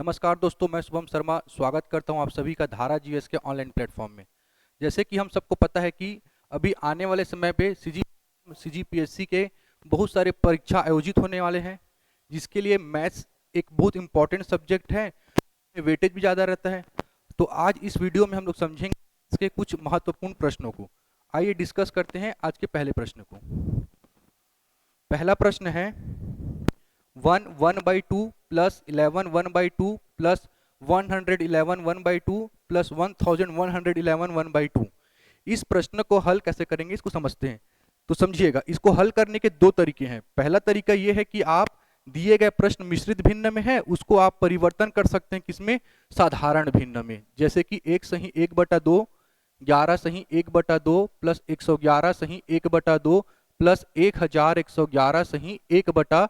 नमस्कार दोस्तों, मैं शुभम शर्मा स्वागत करता हूं आप सभी का धारा जीएस के ऑनलाइन प्लेटफॉर्म में। जैसे कि हम सबको पता है कि अभी आने वाले समय पे सीजीपीएससी के बहुत सारे परीक्षा आयोजित होने वाले हैं, जिसके लिए मैथ्स एक बहुत इंपॉर्टेंट सब्जेक्ट है, वेटेज भी ज़्यादा रहता है। तो आज इस वीडियो में हम लोग समझेंगे इसके कुछ महत्वपूर्ण प्रश्नों को। आइए डिस्कस करते हैं आज के पहले प्रश्न को। पहला प्रश्न है 1/2 प्लस 11 1/2 प्लस 111 1/2 प्लस 1111 1/2। इस प्रश्न को हल कैसे करेंगे इसको समझते हैं। तो समझिएगा, इसको हल करने के दो तरीके हैं। पहला तरीका यह है कि आप दिए गए प्रश्न मिश्रित भिन्न में है, उसको आप परिवर्तन कर सकते हैं किसमें, साधारण भिन्न में। जैसे कि 1 सही 1/2, 11 सही 1/2 प्लस 111 सही 1/2 प्लस 1111 सही 1/2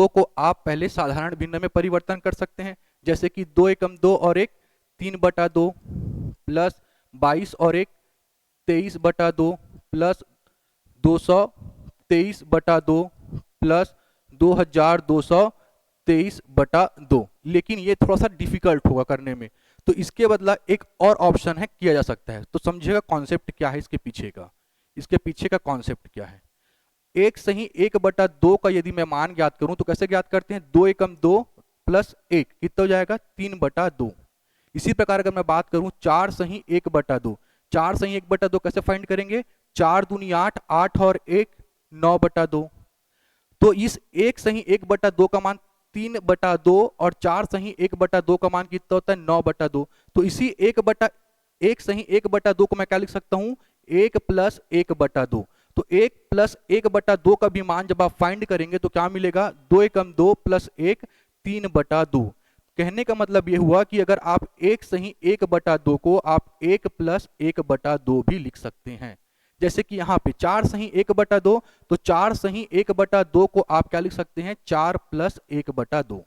को आप पहले साधारण भिन्न में परिवर्तन कर सकते हैं। जैसे कि 2 एकम 2 और 1 3/2 प्लस 22 और 1 23/2 प्लस 223/2 प्लस 2223/2। लेकिन ये थोड़ा सा डिफिकल्ट होगा करने में, तो इसके बदला एक और ऑप्शन है, किया जा सकता है। तो समझिएगा कॉन्सेप्ट क्या है इसके पीछे का। इसके पीछे का कॉन्सेप्ट क्या है। 1 सही 1/2 का यदि मैं मान ज्ञात करूं तो कैसे ज्ञात करते हैं, 2 एकम 2 प्लस 1 कितना हो जाएगा, 3/2। इसी प्रकार अगर मैं बात करूं 4 सही 1/2, 4 सही 1/2 कैसे फाइंड करेंगे, 4 दूनी 8, 8 और 1 9/2। तो इस 1 सही 1/2 का मान 3/2 और 4 सही 1/2 का मान कितना होता है, 9/2। तो इसी 1 सही 1/2 को मैं क्या लिख सकता हूं, 1 प्लस 1/2। तो 1 प्लस 1/2 का भी मान जब आप फाइंड करेंगे तो क्या मिलेगा, 2 एकम 2 प्लस 1 3/2। कहने का मतलब ये हुआ कि अगर आप 1 सही 1/2 को आप 1 प्लस 1/2 भी लिख सकते हैं। जैसे कि यहाँ पे 4 सही 1/2, तो 4 सही 1/2 को आप क्या लिख सकते हैं, 4 प्लस 1/2।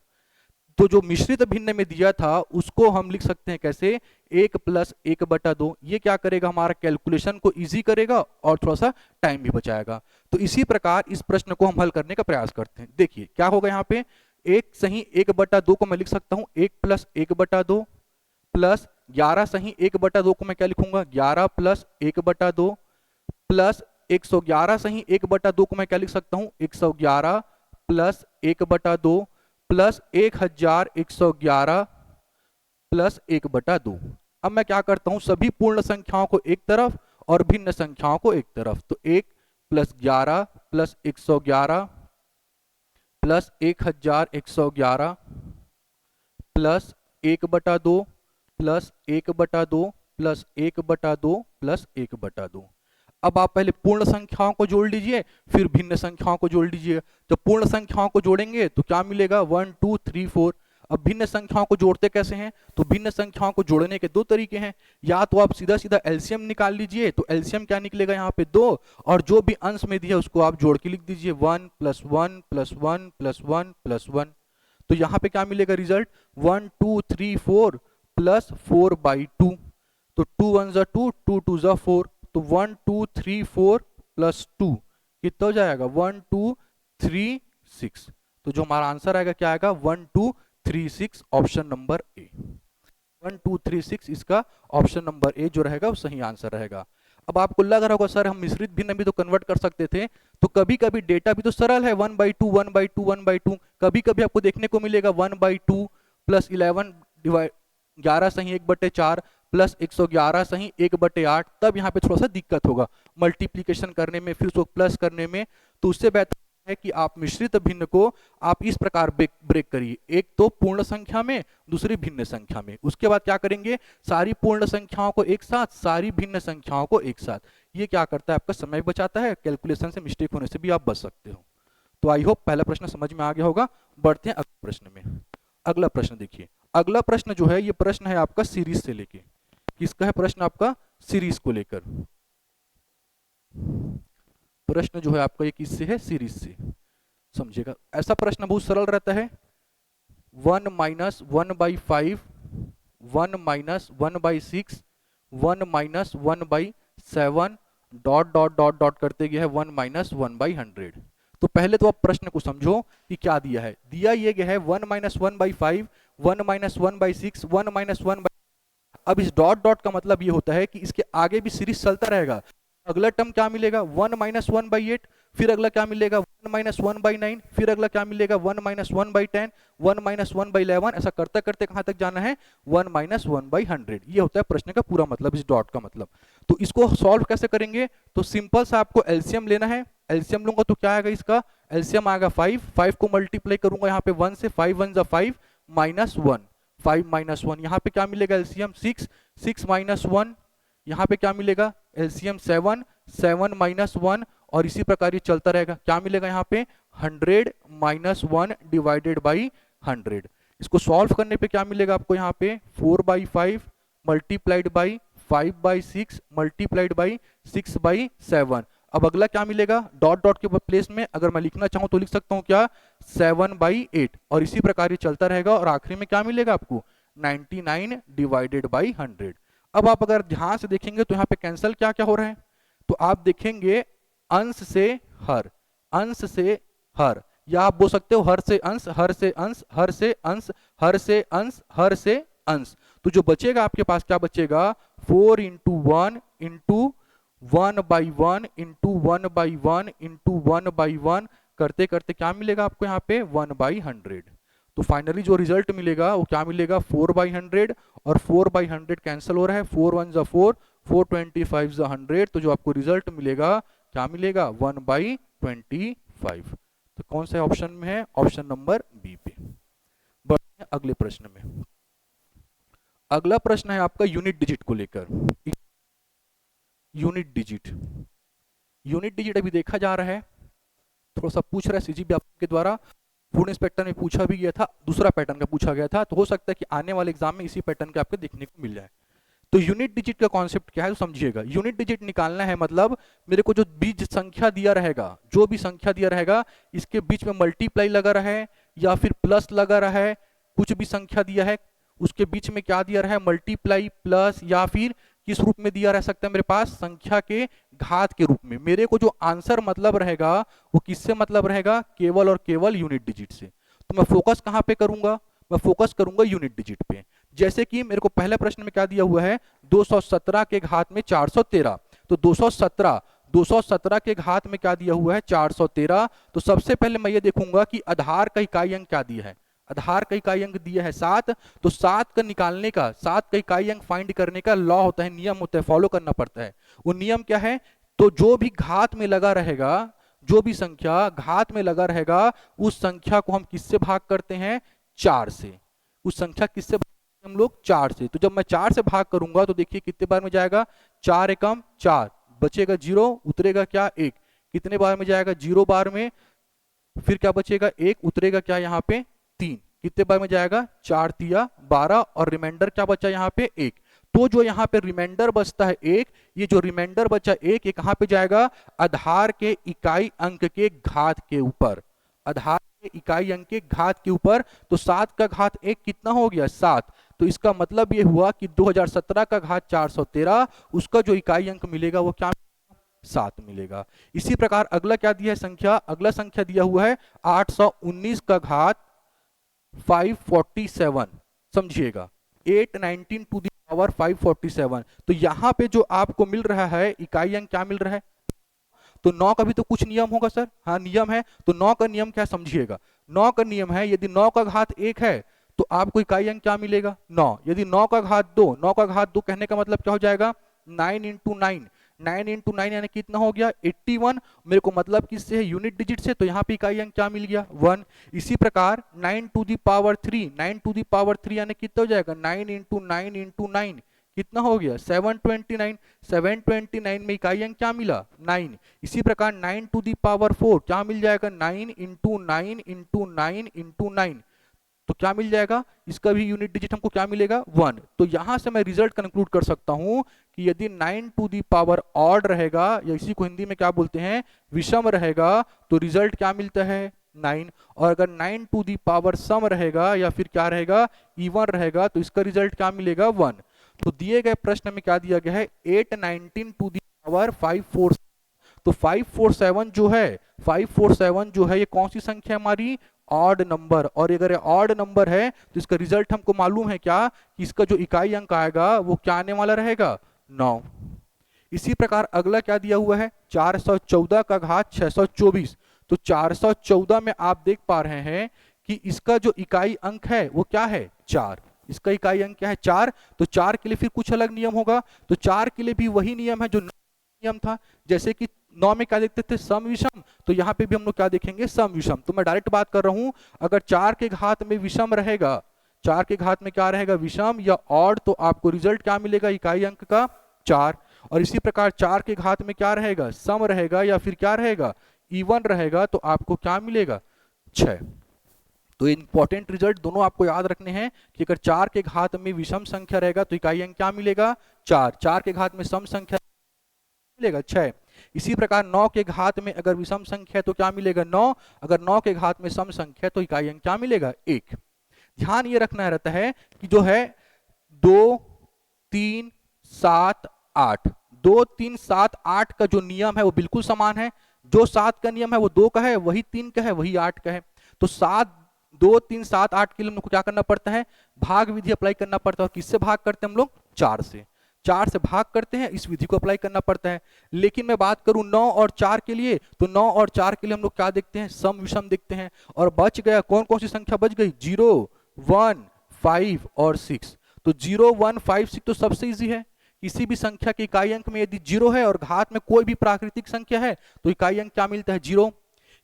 तो जो मिश्रित भिन्न में दिया था उसको हम लिख सकते हैं कैसे, 1 प्लस 1/2। ये क्या करेगा, हमारा कैलकुलेशन को इजी करेगा और थोड़ा सा टाइम भी बचाएगा। तो इसी प्रकार इस प्रश्न को हम हल करने का प्रयास करते हैं। देखिए क्या होगा, यहाँ पे 1 सही 1/2 को मैं लिख सकता हूँ 1 प्लस 1/2 प्लस 11 सही 1/2 को मैं क्या लिखूंगा, 11 प्लस 1/2 प्लस 111 सही 1/2 को मैं क्या लिख सकता हूँ, 111 प्लस 1/2 प्लस 1111 प्लस 1/2। अब मैं क्या करता हूं, सभी पूर्ण संख्याओं को एक तरफ और भिन्न संख्याओं को एक तरफ। तो 1 plus 11 plus 111 plus 1111 plus 1/2 plus 1/2 plus 1/2 plus 1/2। अब आप पहले पूर्ण संख्याओं को जोड़ लीजिए, फिर भिन्न संख्याओं को जोड़ लीजिए। जब पूर्ण संख्याओं को जोड़ेंगे तो क्या मिलेगा, 1 2 3 4। अब भिन्न संख्याओं को जोड़ते कैसे हैं, तो भिन्न संख्याओं को जोड़ने के दो तरीके हैं। या तो आप सीधा सीधा एलसीएम निकाल लीजिए, तो एलसीएम क्या निकलेगा, यहाँ पे 2, और जो भी अंश में दिया उसको आप जोड़ के लिख दीजिए, 1 + 1 + 1 + 1 + 1। तो यहाँ पे क्या मिलेगा रिजल्ट, 1 2 3 4 प्लस 4/2। तो 2 1 ज़ा 2, 2 2 ज़ा 4। तो 1 2 3 4 प्लस 2 कितना हो जाएगा, 1 2 3 6। तो जो हमारा आंसर आएगा क्या आएगा, 1 2 3 6, ऑप्शन नंबर ए। 1 2 3 6 इसका ऑप्शन नंबर ए जो रहेगा वो सही आंसर रहेगा। अब आपको लग रहा होगा सर हम मिश्रित भिन्न भी तो कन्वर्ट कर सकते थे। तो कभी कभी डेटा भी तो सरल है, 1/2 1/2 1/2। कभी कभी आपको देखने को मिलेगा 1/2 प्लस 11 सही 1/4 प्लस 111 सही 1/8। तब यहाँ पे थोड़ा सा दिक्कत होगा मल्टीप्लीकेशन करने में, फिर उसको प्लस करने में। तो उससे बेहतर है कि आप मिश्रित भिन्न को आप इस प्रकार ब्रेक करिए, एक तो पूर्ण संख्या में, दूसरी भिन्न संख्या में। उसके बाद क्या करेंगे, सारी पूर्ण संख्याओं को एक साथ, सारी भिन्न संख्याओं को एक साथ। ये क्या करता है, आपका समय बचाता है, कैलकुलेशन से मिस्टेक होने से भी आप बच सकते हो। तो आई होप पहला प्रश्न समझ में आ गया होगा। बढ़ते हैं अगले प्रश्न में। अगला प्रश्न देखिए, अगला प्रश्न जो है ये प्रश्न है आपका सीरीज से लेके। किसका है प्रश्न, आपका सीरीज को लेकर प्रश्न जो है आपका, ये किससे है, सीरीज से। समझिएगा ऐसा प्रश्न बहुत सरल रहता है, 1 - 1/5 1 - 1/6 1 - 1/7 डॉट डॉट डॉट डॉट करते गया है 1 - 1/100। तो पहले तो आप प्रश्न को समझो कि क्या दिया है। दिया ये गया है 1 माइनस 1/5, 1 माइनस 1/6, 1 माइनस 1। अब इस डॉट डॉट का मतलब ये होता है कि इसके आगे भी सीरीज चलता रहेगा। अगला टर्म क्या मिलेगा 1 माइनस 1/8, फिर अगला क्या मिलेगा 1 माइनस 1/9, फिर अगला क्या मिलेगा 1 माइनस 1/10, 1 माइनस 1/11, ऐसा करते करते कहां तक जाना है 1 माइनस 1/100। ये होता है प्रश्न का पूरा मतलब, इस डॉट का मतलब। तो इसको सॉल्व कैसे करेंगे, तो सिंपल सा आपको एलसीएम लेना है। एलसीएम लूंगा तो क्या आएगा, इसका एलसीएम आएगा 5 को मल्टीप्लाई करूंगा यहाँ पे 1 से, 5 1 5 माइनस 1, 5 माइनस 1, यहाँ पे क्या मिलेगा एलसीएम 6, 6 माइनस 1, यहाँ पे क्या मिलेगा एलसीएम 7, 7 माइनस 1, और इसी प्रकार ये चलता रहेगा। क्या मिलेगा यहाँ पे 100 माइनस 1 डिवाइडेड बाई 100। इसको सॉल्व करने पे क्या मिलेगा आपको यहाँ पे 4/5 मल्टीप्लाइड बाई 5/6 मल्टीप्लाइड बाई 6/7। अब अगला क्या मिलेगा, डॉट डॉट के प्लेस में अगर मैं लिखना चाहूं तो लिख सकता हूं क्या 7/8, और इसी प्रकार ये चलता रहेगा, और आखिरी में क्या मिलेगा आपको 99 डिवाइडेड बाई 100। अब आप अगर ध्यान से देखेंगे तो यहाँ पे कैंसल क्या क्या हो रहा है, तो आप देखेंगे अंश से हर, अंश से हर, या आप बोल सकते हो हर से अंश, हर से अंश, हर से अंश, हर से अंश, हर से अंश। तो जो बचेगा आपके पास क्या बचेगा 4 इंटू 1 इंटू 1/1 इंटू 1/1 इंटू 1/1 करते करते क्या मिलेगा आपको यहाँ पे 1/100। तो फाइनली जो रिजल्ट मिलेगा वो क्या मिलेगा 4/100, और 4/100 कैंसिल हो रहा है, 4 1 जा 4, 4 25 जा 100, तो जो आपको रिजल्ट मिलेगा क्या मिलेगा 1/25। तो कौन से ऑप्शन में है, ऑप्शन नंबर बी पे। बढ़ते हैं अगले प्रश्न में। अगला प्रश्न है आपका यूनिट डिजिट को लेकर। यूनिट डिजिट, यूनिट डिजिट अभी देखा जा रहा है, थोड़ा सा पूछ रहा है सीजीबी आपके द्वारा, फूड इंस्पेक्टर में पूछा भी गया था, दूसरा पैटर्न का पूछा गया था, तो हो सकता है कि आने वाले एग्जाम में इसी पैटर्न के आपको देखने को मिल जाए। तो यूनिट डिजिट का कॉन्सेप्ट क्या है तो समझिएगा। यूनिट डिजिट निकालना है मतलब मेरे को जो बीच संख्या दिया रहेगा, जो भी संख्या दिया रहेगा इसके बीच में मल्टीप्लाई लगा रहा है या फिर प्लस लगा रहा है, कुछ भी संख्या दिया है उसके बीच में क्या दिया रहा है मल्टीप्लाई प्लस, या फिर किस रूप में दिया रह सकता है मेरे पास संख्या के घात के रूप में। मेरे को जो आंसर मतलब रहेगा वो किससे मतलब रहेगा, केवल और केवल यूनिट डिजिट से। तो मैं फोकस कहां पे करूंगा, मैं फोकस करूंगा यूनिट डिजिट पे। जैसे कि मेरे को पहले प्रश्न में क्या दिया हुआ है 217 के घात में 413, तो 217 के घात में क्या दिया हुआ है 413। तो सबसे पहले मैं ये देखूंगा कि आधार का इकाई अंक क्या दिया है, आधार का इकाई अंक दिया है 7, तो 7 का निकालने का, 7 का इकाई अंक फाइंड करने का लॉ होता है, नियम होता है, फॉलो करना पड़ता है। वो नियम क्या है, तो जो भी घात में लगा रहेगा, जो भी संख्या घात में लगा रहेगा उस संख्या को हम किससे भाग करते हैं 4 से। उस संख्या किससे भाग करते हैं हम लोग 4 से। तो जब मैं 4 से भाग करूंगा तो देखिए कितने बार में जाएगा 4 एकम 4, बचेगा 0, उतरेगा क्या 1, कितने बार में जाएगा 0 बार में, फिर क्या बचेगा 1, उतरेगा क्या यहाँ पे 3, कितने बार में जाएगा 4 तिया 12, और रिमाइंडर क्या बचा यहाँ पे 1। तो जो यहाँ पे रिमाइंडर बचता है 1, ये जो रिमाइंडर बचा 1 ये कहाँ पे जाएगा आधार के इकाई अंक के घात के ऊपर, आधार के इकाई अंक के घात के ऊपर। तो 7 का घात 1 कितना हो गया 7, तो इसका मतलब ये हुआ कि 2017 का घात 413 उसका जो इकाई अंक मिलेगा वो क्या 7 मिलेगा। इसी प्रकार अगला क्या दिया है संख्या, अगला संख्या दिया हुआ है 819 का घात 547, समझिएगा 819 टू द पावर 547। तो यहां पे जो आपको मिल रहा है इकाई अंक क्या मिल रहा है, तो 9 का भी तो कुछ नियम होगा सर, हाँ नियम है। तो 9 का नियम क्या समझिएगा, 9 का नियम है यदि 9 का घात 1 है तो आपको इकाई अंक क्या मिलेगा 9, यदि 9 का घात 2, 9 का घात 2 कहने का मतलब क्या हो जाएगा 9 इंटू 9, 9 इंटू 9 यानी कितना हो गया 81। मेरे को मतलब किससे है यूनिट डिजिट से, तो यहाँ पे इकाई अंक क्या मिल गया 1। इसी प्रकार 9 to the power 3, 9 to the power 3 यानी कितना हो जाएगा 9 इंटू 9 इंटू 9 कितना हो गया 729, 729 में इकाई अंक क्या मिला 9। इसी प्रकार 9 टू दी पावर 4 क्या मिल जाएगा 9 इंटू 9 इंटू 9 इंटू 9, तो क्या मिल जाएगा इसका भी यूनिट डिजिट हमको क्या मिलेगा 1। तो यहां से मैं रिजल्ट कंक्लूड कर सकता हूं कि यदि 9 टू दी पावर ऑड रहेगा, या इसी को हिंदी में क्या बोलते हैं विषम रहेगा, तो रिजल्ट क्या मिलता है 9। और अगर 9 टू दी पावर सम रहेगा या फिर क्या रहेगा इवन रहेगा, तो इसका रिजल्ट क्या मिलेगा 1। तो दिए गए प्रश्न में क्या दिया गया है 819 टू दी पावर 547, तो 547 जो है, 547 जो है ये कौन सी संख्या है हमारी, ऑड नंबर। और अगर ऑड नंबर है तो इसका रिजल्ट हमको मालूम है क्या, कि इसका जो इकाई अंक आएगा वो क्या आने वाला रहेगा, 9। इसी प्रकार अगला क्या दिया हुआ है, 414 का घात 624। तो 414 में आप देख पा रहे हैं कि इसका जो इकाई अंक है वो क्या है, 4। इसका इकाई अंक क्या है, 4। तो 4 के लिए फिर कुछ अलग नियम होगा। तो 4 के लिए भी वही नियम है जो नियम था, जैसे कि 9 में क्या देखते थे, सम विषम। तो यहाँ पे भी हम लोग क्या देखेंगे, सम विषम। तो मैं डायरेक्ट बात कर रहा हूं, अगर 4 के घात में विषम रहेगा, 4 के घात में क्या रहेगा, विषम या ऑड, तो आपको रिजल्ट क्या मिलेगा, इकाई अंक का 4। और इसी प्रकार 4 के घात में क्या रहेगा, सम रहेगा या फिर क्या रहेगा, इवन रहेगा, तो आपको क्या मिलेगा, 6। तो इंपॉर्टेंट रिजल्ट दोनों आपको याद रखने हैं कि अगर 4 के घात में विषम संख्या रहेगा तो इकाई अंक क्या मिलेगा, 4। 4 के घात में सम संख्या मिलेगा 6। इसी प्रकार 9 के घात में अगर विषम संख्या है तो क्या मिलेगा, 9। अगर 9 के घात में सम संख्या है तो इकाई अंक क्या मिलेगा, 1। ध्यान ये रखना रहता है कि जो है 2 3 7 8, 2 3 7 8 का जो नियम है वो बिल्कुल समान है। जो 7 का नियम है वो 2 का है, वही 3 का है, वही 8 का है। तो 7 2 3 7 8 के लिए हम लोग को क्या करना पड़ता है, भाग विधि अप्लाई करना पड़ता है। और किससे भाग करते हैं हम लोग, 4 से। 4 से भाग करते हैं, इस विधि को अप्लाई करना पड़ता है। लेकिन मैं बात करूं 9 और 4 के लिए, तो 9 और 4 के लिए हम लोग क्या देखते हैं, सम विषम देखते हैं। और बच गया कौन कौन सी संख्या बच गई, 0 1 5 और 6। तो 0 1 5 6 तो सबसे इजी है। किसी भी संख्या के इकाई अंक में यदि 0 है और घात में कोई भी प्राकृतिक संख्या है तो इकाई अंक क्या मिलता है, 0।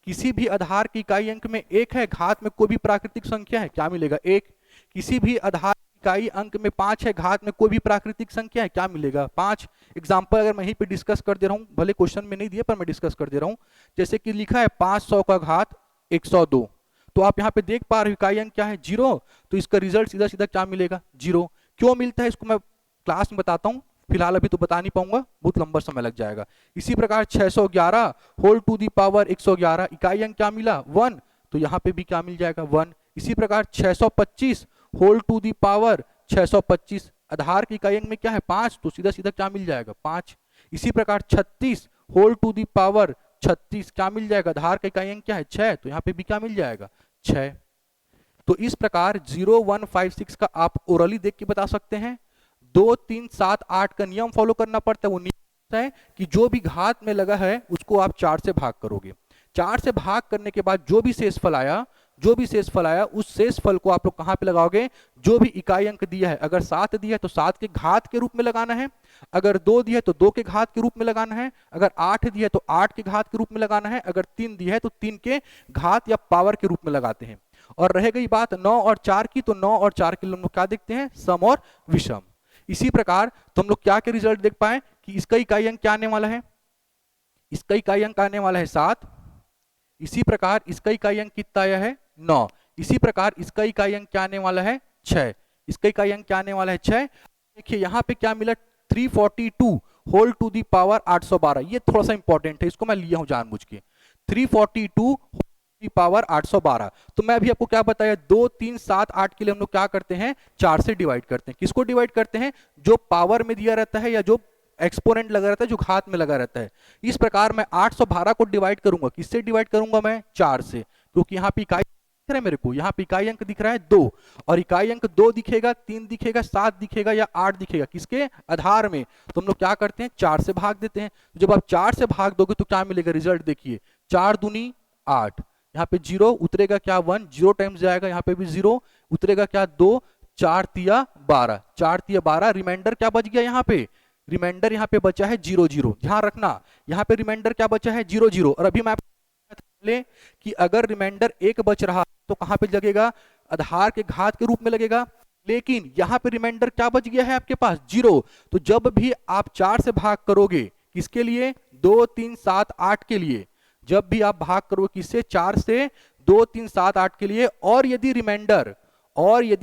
किसी भी आधार की इकाई अंक में 1 है, घात में कोई भी प्राकृतिक संख्या है, क्या मिलेगा, 1। किसी भी आधार इकाई अंक में 5 है, घात में कोई भी प्राकृतिक संख्या है, क्या मिलेगा, 5। एग्जांपल अगर मैं यहीं पे डिस्कस कर दे रहा हूं, भले क्वेश्चन में नहीं दिया पर मैं डिस्कस कर दे रहा हूं। जैसे कि लिखा है 500 का घात 102, तो आप यहाँ पे देख पा रहे हो इकाई अंक क्या है, 0। तो इसका रिजल्ट सीधा सीधा क्या मिलेगा, 0। क्यों मिलता है इसको मैं क्लास में बताता हूँ, फिलहाल अभी तो बता नहीं पाऊंगा, बहुत लंबा समय लग जाएगा। इसी प्रकार 611 होल टू दी पावर 111, इकाई अंक क्या मिला, 1। तो यहाँ पे भी क्या मिल जाएगा, 1। इसी प्रकार 625 होल टू दी पावर 625, आधार की इकाई अंक में क्या है, 5। तो सीधा सीधा क्या मिल जाएगा, 5। इसी प्रकार 36 होल टू दी पावर 36, क्या मिल जाएगा, आधार का इकाई अंक क्या है, 6। तो यहाँ पे भी क्या मिल जाएगा, 6। तो इस प्रकार 0 1 5 6 का आप ओरली देख के बता सकते हैं। 2 3 7 8 का नियम फॉलो करना पड़ता है। वो नियम है कि जो भी घात में लगा है उसको आप 4 से भाग करोगे। 4 से भाग करने के बाद जो भी शेषफल आया, उस शेषफल को आप लोग कहां पे लगाओगे, जो भी इकाई अंक दिया है। अगर 7 दिया है तो 7 के घात के रूप में लगाना है। अगर 2 दिया है तो 2 के घात के रूप में लगाना है। अगर 8 दिया है तो 8 के घात के रूप में लगाना है। अगर 3 दिया है तो 3 के घात या पावर के रूप में लगाते हैं। और रह गई बात 9 और 4 की, तो 9 और 4 के लिए हम लोग क्या देखते हैं, सम और विषम। इसी प्रकार तो हम लोग क्या के रिजल्ट देख पाए कि इसका इकाई अंक क्या आने वाला है, इसका इकाई अंक आने वाला है 7। इसी प्रकार इसका इकाई अंक कितना आया है, 9। इसी प्रकार इसका इकाई अंक क्या आने वाला है, 6। इसका इकाई अंक क्या आने वाला है, 6। देखिए यहाँ पे क्या मिला, 342 होल टू दी पावर 812। ये थोड़ा सा इंपॉर्टेंट है, इसको मैं लिया हूं जानबूझ के, 342 की पावर 812। तो मैं अभी आपको क्या बताया, 2 3 7 8 के लिए हम लोग क्या करते हैं, 4 से डिवाइड करते हैं। किसको डिवाइड करते हैं, जो पावर में दिया रहता है या जो एक्सपोनेंट लगा रहता है, जो घात में लगा रहता है। इस प्रकार मैं 812 को डिवाइड करूंगा, किससे डिवाइड करूंगा मैं, 4 से। क्योंकि यहाँ पे इकाई दिख रहा है मेरे को, यहाँ पे इकाई अंक दिख रहा है 2, और इकाई अंक 2 दिखेगा, 3 दिखेगा, 7 दिखेगा या 8 दिखेगा, किसके आधार में। तो हम लोग क्या करते हैं, 4 से भाग देते हैं। जब आप 4 से भाग दोगे तो क्या मिलेगा, रिजल्ट देखिए, 4 दूनी 8, यहाँ पे 0 उतरेगा क्या, 1, 0 टाइम्स जाएगा, यहाँ पे भी 0 उतरेगा क्या, 2, 4 तिया 12, 4 तिया 12, रिमाइंडर क्या बच गया, यहाँ पे रिमाइंडर यहाँ पे बचा है 0 0। ध्यान रखना, यहाँ पे रिमाइंडर क्या बचा है, 0 0। और अभी मैं ले कि अगर रिमाइंडर 1 बच रहा तो कहां पे लगेगा, आधार के घात के रूप में लगेगा। लेकिन यहाँ पे रिमाइंडर क्या बच गया है आपके पास, 0। तो जब भी आप 4 से भाग करोगे, किसके लिए, 2 3 7 8 के लिए, जब भी आप भाग करोगे किससे, 4 से, 2 3 7 8 के लिए, और यदि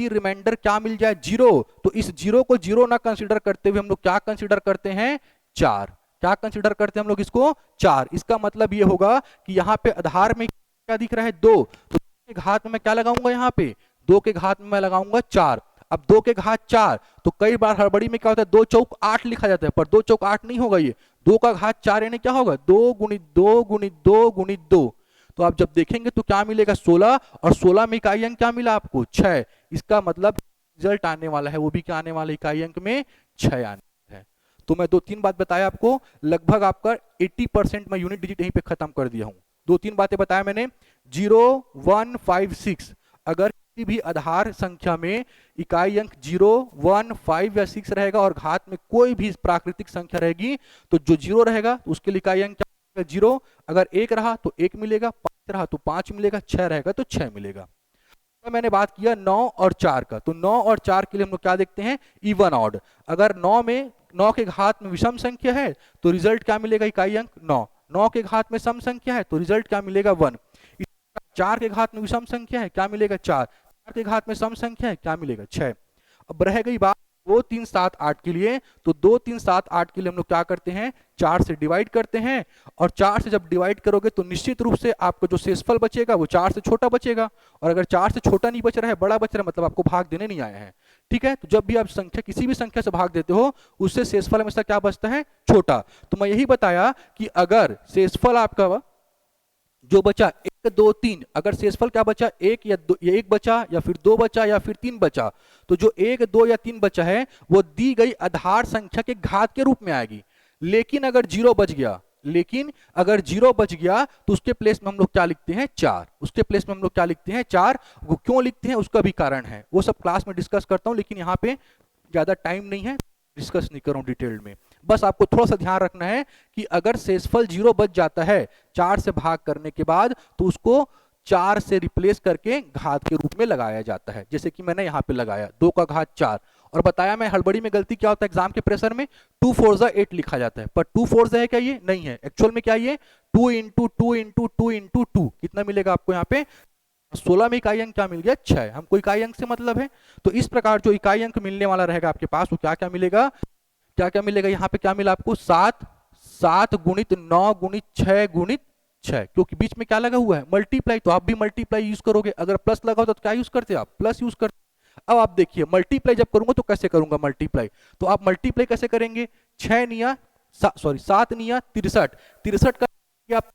रिमाइंडर क्या मिल जाए, 0, तो इस 0 को 0 ना कंसीडर करते हुए हम लोग क्या कंसीडर करते हैं, 4। क्या कंसीडर करते हैं हम लोग इसको, 4। इसका मतलब ये होगा कि यहाँ पे आधार में क्या दिख रहा है, 2, तो 2 के घात में मैं क्या लगाऊंगा, यहाँ पे 2 के घात में मैं लगाऊंगा 4। अब 2 के घात 4, तो कई बार हड़बड़ी में क्या होता है 2 चौक 8 लिखा जाता है, पर 2 चौक 8 नहीं होगा, ये 2 का घात 4 यानी क्या होगा 2 गुणित 2 गुणित 2 गुणित 2। तो आप जब देखेंगे तो क्या मिलेगा 16, और 16 में इकाई अंक क्या मिला आपको 6। इसका मतलब रिजल्ट आने वाला है वो भी क्या आने वाला है, इकाई अंक में 6 आने वाला है। तो मैं 2-3 बात बताया आपको, लगभग आपका 80% मैं यूनिट डिजिट यहीं पे खत्म कर दिया हूं। 2-3 बातें बताया मैंने, 0, 1, 5, 6, अगर किसी भी आधार संख्या में इकाई अंक 0, 1, 5 या 6 रहेगा और घात में कोई भी प्राकृतिक संख्या रहेगी, तो जो 0 रहेगा तो उसके लिए इकाई अंक क्या होगा 0, अगर 1 रहा तो 1 मिलेगा, 5 रहा तो 5 मिलेगा, 6 रहेगा तो 6 मिलेगा। तो मैंने बात किया 9 और 4 का, तो 9 और 4 के लिए हम लोग क्या देखते हैं, इवन ऑड। अगर 9 के घात में विषम संख्या है तो रिजल्ट क्या मिलेगा, इकाई अंक 9। 9 के घात में सम संख्या है तो रिजल्ट क्या मिलेगा 1। 4 के घात में विषम संख्या है क्या मिलेगा 4, 4 के घात में सम संख्या है क्या मिलेगा 6। अब रह गई बात 2, 3, 7, 8 के लिए, तो 2, 3, 7, 8 के लिए हम लोग क्या करते हैं 4 से डिवाइड करते हैं, और 4 से जब डिवाइड करोगे तो निश्चित रूप से आपको जो शेषफल बचेगा वो 4 से छोटा बचेगा, और अगर 4 से छोटा नहीं बच रहा है बड़ा बच रहा है मतलब आपको भाग देने नहीं आया है। ठीक है, तो जब भी आप संख्या किसी भी संख्या से भाग देते हो उससे शेषफल हमेशा क्या बचता है, छोटा। तो मैं यही बताया कि अगर शेषफल आपका जो बचा 1, 2, 3, अगर शेषफल क्या बचा 1 या 2, या 1 बचा या फिर 2 बचा या फिर 3 बचा, तो जो 1, 2 या 3 बचा है वो दी गई आधार संख्या के घात के रूप में आएगी। लेकिन अगर 0 बच गया, लेकिन अगर 0 बच गया तो उसके प्लेस में हम लोग क्या लिखते हैं 4, उसके प्लेस में हम लोग क्या लिखते हैं 4। वो क्यों लिखते हैं उसका भी कारण है, वो सब क्लास में डिस्कस करता हूं, लेकिन यहाँ पे ज्यादा टाइम नहीं है, डिस्कस नहीं करूं डिटेल में। बस आपको थोड़ा सा ध्यान रखना है कि अगर शेषफल 0 बच जाता है 4 से भाग करने के बाद, तो उसको 4 से रिप्लेस करके घात के रूप में लगाया जाता है, जैसे कि मैंने यहाँ पे लगाया 2 का घात 4। और बताया मैं हड़बड़ी में गलती क्या होता है एग्जाम के प्रेशर में, 2 4 8 लिखा जाता है, पर 2 4 है क्या, ये नहीं है, एक्चुअल में क्या ये 2 इंटू 2 इंटू 2 इंटू 2, कितना मिलेगा आपको यहाँ पे 16 में इकाई अंक क्या मिल गया 6। हमको इकाई अंक से मतलब है, तो इस प्रकार जो इकाई अंक मिलने वाला रहेगा आपके पास वो क्या क्या मिलेगा, क्या क्या मिलेगा, यहाँ पे क्या मिला आपको 7, 7 गुणित 9 गुणित 6 गुणित 6, क्योंकि बीच में क्या लगा हुआ है मल्टीप्लाई, तो आप भी मल्टीप्लाई यूज करोगे, अगर प्लस लगा होता तो क्या यूज करते आप प्लस यूज करते। अब आप देखिए मल्टीप्लाई जब करूंगा तो कैसे करूंगा मल्टीप्लाई, तो आप मल्टीप्लाई कैसे करेंगे 6 निया सॉरी 7 निया 63, 63 का आप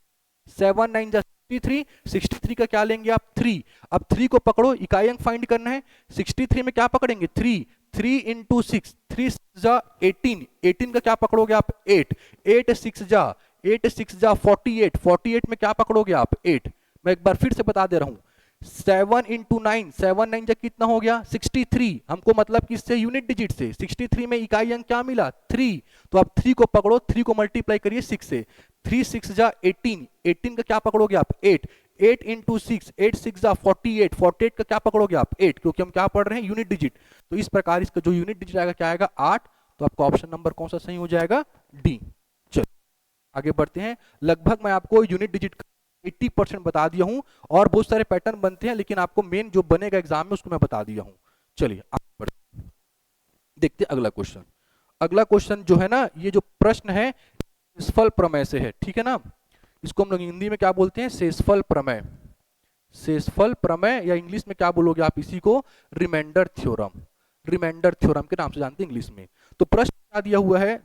7 9 जा 63, 63 का क्या लेंगे आप 3। अब 3 को पकड़ो, इकाई अंक फाइंड करना है, 63 में क्या पकड़ेंगे 3, 3 इंटू 6, 3 जा 18, 18 का क्या पकड़ोगे आप 8, 8 6 जा 8 6 जा 48, 48 में क्या पकड़ोगे आप 8। मैं एक बार फिर से बता दे रहा हूं, 7 इंटू 9, 7 9 जा कितना हो गया 63, हमको मतलब किससे यूनिट डिजिट से, 63 में इकाई अंक क्या मिला 3, तो आप 3 को पकड़ो, 3 को मल्टीप्लाई करिए 6 से, 3 6 जा 18, 18 का क्या पकड़ोगे आप 8, 8 इंटू 6, 8 6 जा 48, 48 का क्या पकड़ोगे आप 8, क्योंकि हम क्या पढ़ रहे हैं यूनिट डिजिट। तो इस प्रकार इसका जो यूनिट डिजिट आएगा क्या आएगा 8, तो आपका ऑप्शन नंबर कौन सा सही हो जाएगा डी। चलो आगे बढ़ते हैं, लगभग मैं आपको यूनिट डिजिट 80% बता दिया हूं, और बहुत सारे पैटर्न बनते हैं लेकिन आपको मेन जो बनेगा एग्जाम में उसको मैं बता दिया हूं। चलिए आगे बढ़ते हैं, देखते हैं अगला क्वेश्चन। अगला क्वेश्चन जो है ना, ये जो प्रश्न है शेषफल प्रमेय से है, ठीक है ना, इसको हम लोग हिंदी में क्या बोलते हैं शेषफल प्रमेय, शेषफल प्रमेय, या इंग्लिश में क्या बोलोगे आप इसी को रिमाइंडर थ्योरम, रिमाइंडर थ्योरम के नाम से जानते हैं इंग्लिश में। तो प्रश्न क्या दिया हुआ है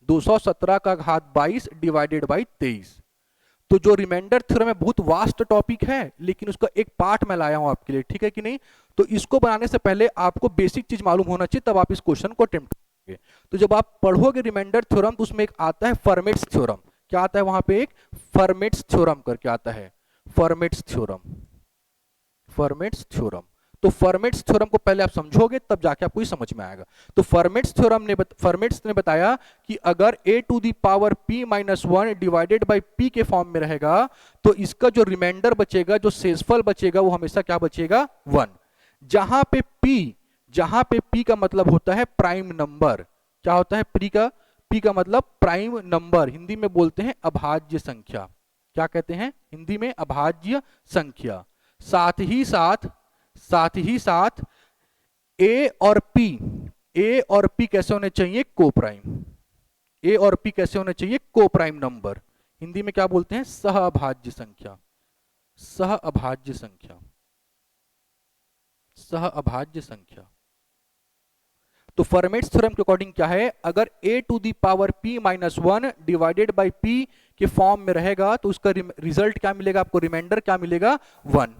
217 का घात 22 डिवाइडेड बाई 23। तो जो रिमाइंडर थ्योरम है बहुत वास्ट टॉपिक है, लेकिन उसका एक पार्ट मैं लाया हूं आपके लिए, ठीक है कि नहीं। तो इसको बनाने से पहले आपको बेसिक चीज मालूम होना चाहिए, तब आप इस क्वेश्चन को अटेम्प्ट करोगे। तो जब आप पढ़ोगे रिमाइंडर थ्योरम तो उसमें एक आता है फर्मेट्स थ्योरम, क्या आता है वहां पे एक फर्मेट्स थ्योरम करके आता है, फर्मेट्स थ्योरम, फर्मेट्स थ्योरम। तो फर्मेट्स थ्योरम को पहले आप समझोगे तब जाके आपको ये समझ में आएगा। तो फर्मेट्स ने बताया कि अगर a to the power p minus 1 divided by p के फॉर्म में रहेगा तो इसका जो रिमाइंडर बचेगा, जो शेषफल बचेगा वो हमेशा क्या बचेगा 1। जहां पे p का मतलब होता है प्राइम नंबर, क्या होता है p का मतलब प्राइम नंबर, हिंदी में बोलते हैं अभाज्य संख्या, क्या कहते हैं हिंदी में अभाज्य संख्या। साथ ही साथ a और p कैसे होने चाहिए को प्राइम, a और p कैसे होने चाहिए को प्राइम नंबर, हिंदी में क्या बोलते हैं सहअभाज्य संख्या, सहअभाज्य संख्या, सहअभाज्य संख्या। तो फर्मेट्स थ्योरम के अकॉर्डिंग क्या है, अगर a to the power p minus 1 divided by p के फॉर्म में रहेगा तो उसका रिजल्ट क्या मिलेगा आपको, रिमाइंडर क्या मिलेगा, 1।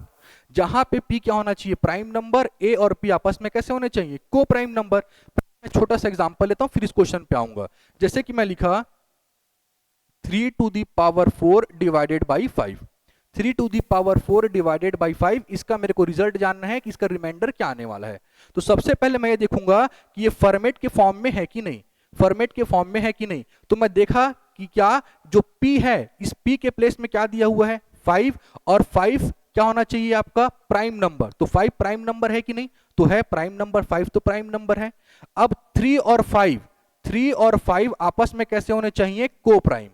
जहां पे p क्या होना चाहिए, प्राइम नंबर, a और p आपस में कैसे होने चाहिए, को प्राइम नंबर। मैं छोटा सा एग्जांपल लेता हूं फिर इस क्वेश्चन पे आऊंगा। जैसे कि मैं लिखा 3 to the power 4 divided by 5, 3 to the power 4 divided by 5, इसका मेरे को रिजल्ट जानना है कि इसका रिमाइंडर क्या आने वाला है। तो सबसे पहले मैं ये देखूंगा कि ये फॉर्मेट के फॉर्म में है कि नहीं, फॉर्मेट के फॉर्म में है कि नहीं। तो मैं देखा कि क्या जो p है, इस p के प्लेस में क्या दिया हुआ है, 5, और 5 क्या होना चाहिए आपका, प्राइम नंबर। तो 5 प्राइम नंबर है कि नहीं, तो है प्राइम नंबर, 5 तो प्राइम नंबर है। अब 3 और 5, 3 और 5 आपस में कैसे होने चाहिए, को प्राइम।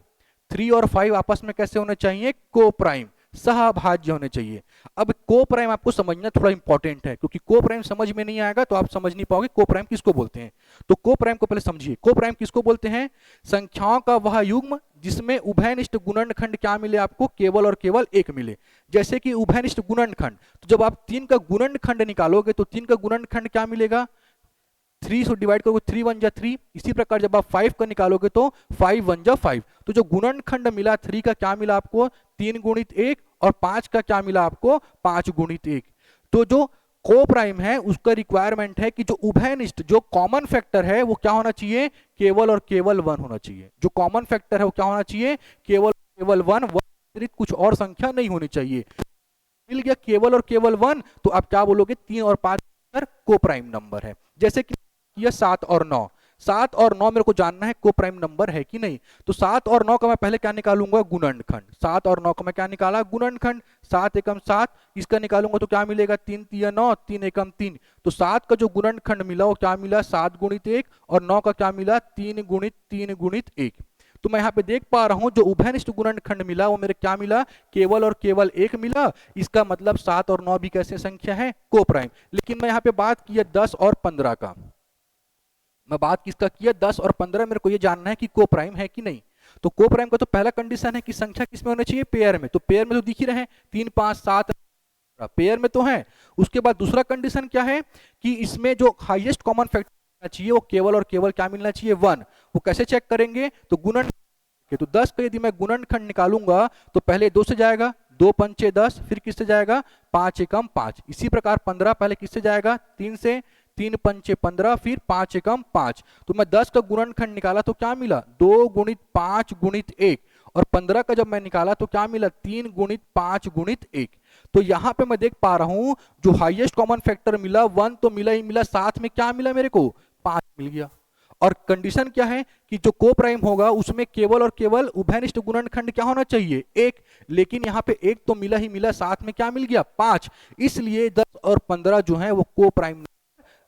3 और 5 आपस में कैसे होने चाहिए, को प्राइम, सहअभाज्य होने चाहिए। अब को प्राइम आपको समझना थोड़ा इंपॉर्टेंट है, क्योंकि को प्राइम समझ में नहीं आएगा तो आप समझ नहीं पाओगे को प्राइम किसको बोलते हैं। तो को प्राइम को पहले समझिए, को प्राइम किसको बोलते हैं, संख्याओं का वह युग्म जिसमें उभयनिष्ठ गुणनखंड क्या मिले आपको, केवल और केवल एक मिले। जैसे कि उभयनिष्ठ गुणनखंड, तो जब आप 3 का गुणनखंड निकालोगे तो 3 का गुणनखंड क्या मिलेगा, 3 से डिवाइड करोगे 3 1 जा 3। इसी प्रकार जब आप 5 का निकालोगे तो 5 1 जा 5। तो जो गुणनखंड मिला 3 का क्या मिला आपको, 3 गुणित 1, और 5 का क्या मिला आपको, 5 गुणित 1। तो जो को प्राइम है उसका रिक्वायरमेंट है कि जो उभयनिष्ठ, जो कॉमन फैक्टर है वो क्या होना चाहिए, केवल और केवल 1 होना चाहिए। जो कॉमन फैक्टर है वो क्या होना चाहिए, केवल केवल 1, अतिरिक्त कुछ और संख्या नहीं होनी चाहिए। मिल गया केवल और केवल 1, तो आप क्या बोलोगे, 3 और 5 को प्राइम नंबर है। जैसे कि ये 7 और 9, 7 और 9 मेरे को जानना है को प्राइम नंबर है कि नहीं। तो 7 और 9 का मैं पहले क्या निकालूंगा, गुणनखंड। 7 और 9 का मैं क्या निकाला, गुणनखंड। 7 एकम 7, इसका निकालूंगा तो क्या मिलेगा, 3 3 9, 3 एकम 3। तो 7 का जो गुणनखंड मिला वो क्या मिला, 7 गुणित 1, और 9 का क्या मिला, 3 गुणित 3 गुणित 1। तो मैं यहाँ पे देख पा रहा हूं जो उभयनिष्ठ गुणनखंड मिला वो मेरे क्या मिला, केवल और केवल 1 मिला। इसका मतलब 7 और 9 भी कैसे संख्या है, को प्राइम। लेकिन मैं यहाँ पे बात किया 10 और 15 का, मैं बात किसका किया, 10 और 15। मेरे को ये जानना है कि को प्राइम है कि नहीं। तो को प्राइम का तो पहला कंडीशन है कि संख्या किसमें होनी चाहिए, पेयर में। तो पेयर में तो दिख ही रहे हैं 3 5 7, पेयर में तो है। उसके बाद दूसरा कंडीशन क्या है कि इसमें जो हाईएस्ट कॉमन फैक्टर चाहिए वो केवल और केवल क्या मिलना चाहिए, 1। वो कैसे चेक करेंगे, तो गुणन। तो 10 का यदि मैं गुणनखंड निकालूंगा तो पहले 2 से जाएगा, 2 पंचे 10, फिर किससे जाएगा, 5 एकम 5। इसी प्रकार 15 पहले किससे जाएगा, 3 से, 3 पंचे 15, फिर 5 एकम 5। तो मैं 10 का गुणनखंड निकाला तो क्या मिला, 2 गुणित 5 गुणित 1, और 15 का जब मैं निकाला तो क्या मिला, 3 गुणित 5 गुणित 1। तो यहां पे मैं देख पा रहा हूं जो हाईएस्ट कॉमन फैक्टर मिला 1 तो मिला ही मिला, साथ में क्या मिला मेरे को, 5 मिल गया। और कंडीशन क्या है कि जो को प्राइम होगा उसमें केवल और केवल उभयनिष्ठ गुणनखंड क्या होना चाहिए, 1। लेकिन यहाँ पे 1 तो मिला ही मिला, साथ में क्या मिल गया, 5। इसलिए 10 और 15 जो है वो को प्राइम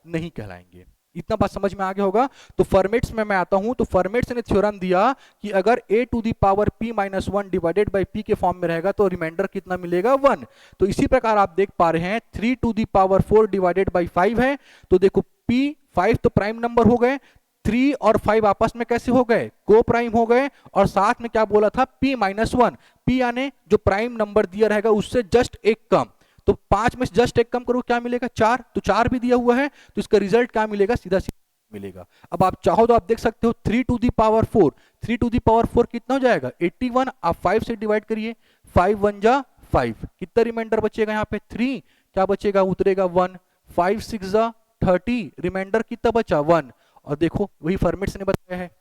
नहीं कहलाएंगे। इतना बात समझ में आ गया होगा। तो फॉर्मेट्स में मैं आता हूं, तो फॉर्मेट्स ने थ्योरम दिया कि अगर a to the power p minus 1 divided by p के फॉर्म में रहेगा तो रिमाइंडर कितना मिलेगा, 1। तो इसी प्रकार आप देख पा रहे हैं 3 to the power 4 divided by 5 है। तो देखो p 5 तो प्राइम नंबर हो गए, 3 और 5 आपस में कैसे हो गए, को प्राइम हो गए। और साथ में क्या बोला था, p माइनस 1, p यानी जो प्राइम नंबर दिया रहेगा उससे जस्ट एक कम। तो 5 में जस्ट एक कम करो क्या मिलेगा, 4। तो 4 भी दिया हुआ है, तो इसका रिजल्ट क्या मिलेगा, सीधा सीधा मिलेगा। अब आप चाहो तो आप देख सकते हो 3 to the power 4, 3 to the power 4 कितना हो जाएगा, 81। आप 5 से डिवाइड करिए, 5 1 जा 5, कितना रिमाइंडर बचेगा यहाँ पे, 3। क्या बचेगा, उतरेगा 1, 5 6 जा 30, रिमाइंडर कितना बचा, 1। और देखो वही फॉर्मेट्स ने बताया है,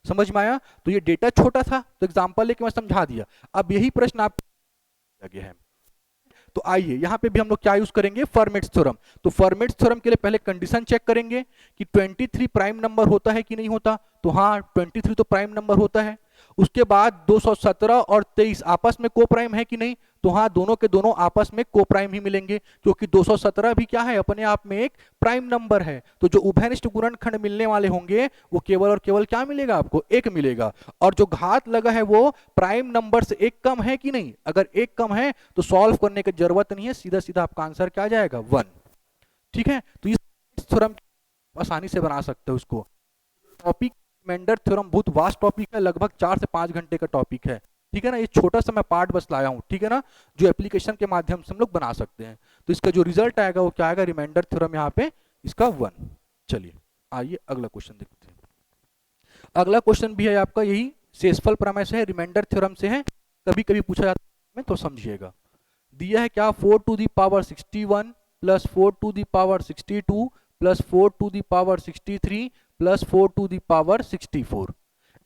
समझ में आया। तो ये डेटा छोटा था तो एग्जांपल लेके मैं समझा दिया। अब यही प्रश्न आप लगे हैं, तो आइए यहां पे भी हम लोग क्या यूज करेंगे, फॉर्मेट्स थ्योरम। तो फॉर्मेट्स थ्योरम के लिए पहले कंडीशन चेक करेंगे कि 23 प्राइम नंबर होता है कि नहीं होता। तो हाँ 23 तो प्राइम नंबर होता है। उसके बाद 217 और 23 आपस में को प्राइम है कि नहीं। तो हाँ दोनों के दोनों आपस में को प्राइम ही मिलेंगे, क्योंकि 217 भी क्या है, अपने आप में एक प्राइम नंबर है। तो जो उभयनिष्ठ गुणनखंड मिलने वाले होंगे वो केवल और केवल क्या मिलेगा आपको, 1 मिलेगा। और जो घात लगा है वो प्राइम नंबर से 1 कम है कि नहीं। अगर 1 कम है तो सॉल्व करने की जरूरत नहीं है, सीधा सीधा आपका आंसर क्या आ जाएगा, 1। ठीक है, तो इस थ्योरम आसानी से बना सकते हो उसको। टॉपिक रिमाइंडर थ्योरम बहुत वास्ट टॉपिक है, लगभग 4 से 5 घंटे का टॉपिक है। ठीक है ना, ये छोटा सा मैं पार्ट बस लाया हूं, ठीक है ना, जो एप्लीकेशन के माध्यम से हम लोग बना सकते हैं। तो इसका जो रिजल्ट आएगा वो क्या आएगा, रिमाइंडर थ्योरम यहाँ पे इसका 1। चलिए आइए अगला क्वेश्चन देखते हैं। अगला क्वेश्चन भी है आपका यही शेषफल प्रमेय से है, रिमाइंडर थ्योरम से है, कभी कभी पूछा जाता है तो समझिएगा। दिया है क्या, 4 to the power 61 plus 4 to the power 62 plus 4 to the power 63 plus 4 to the power 64।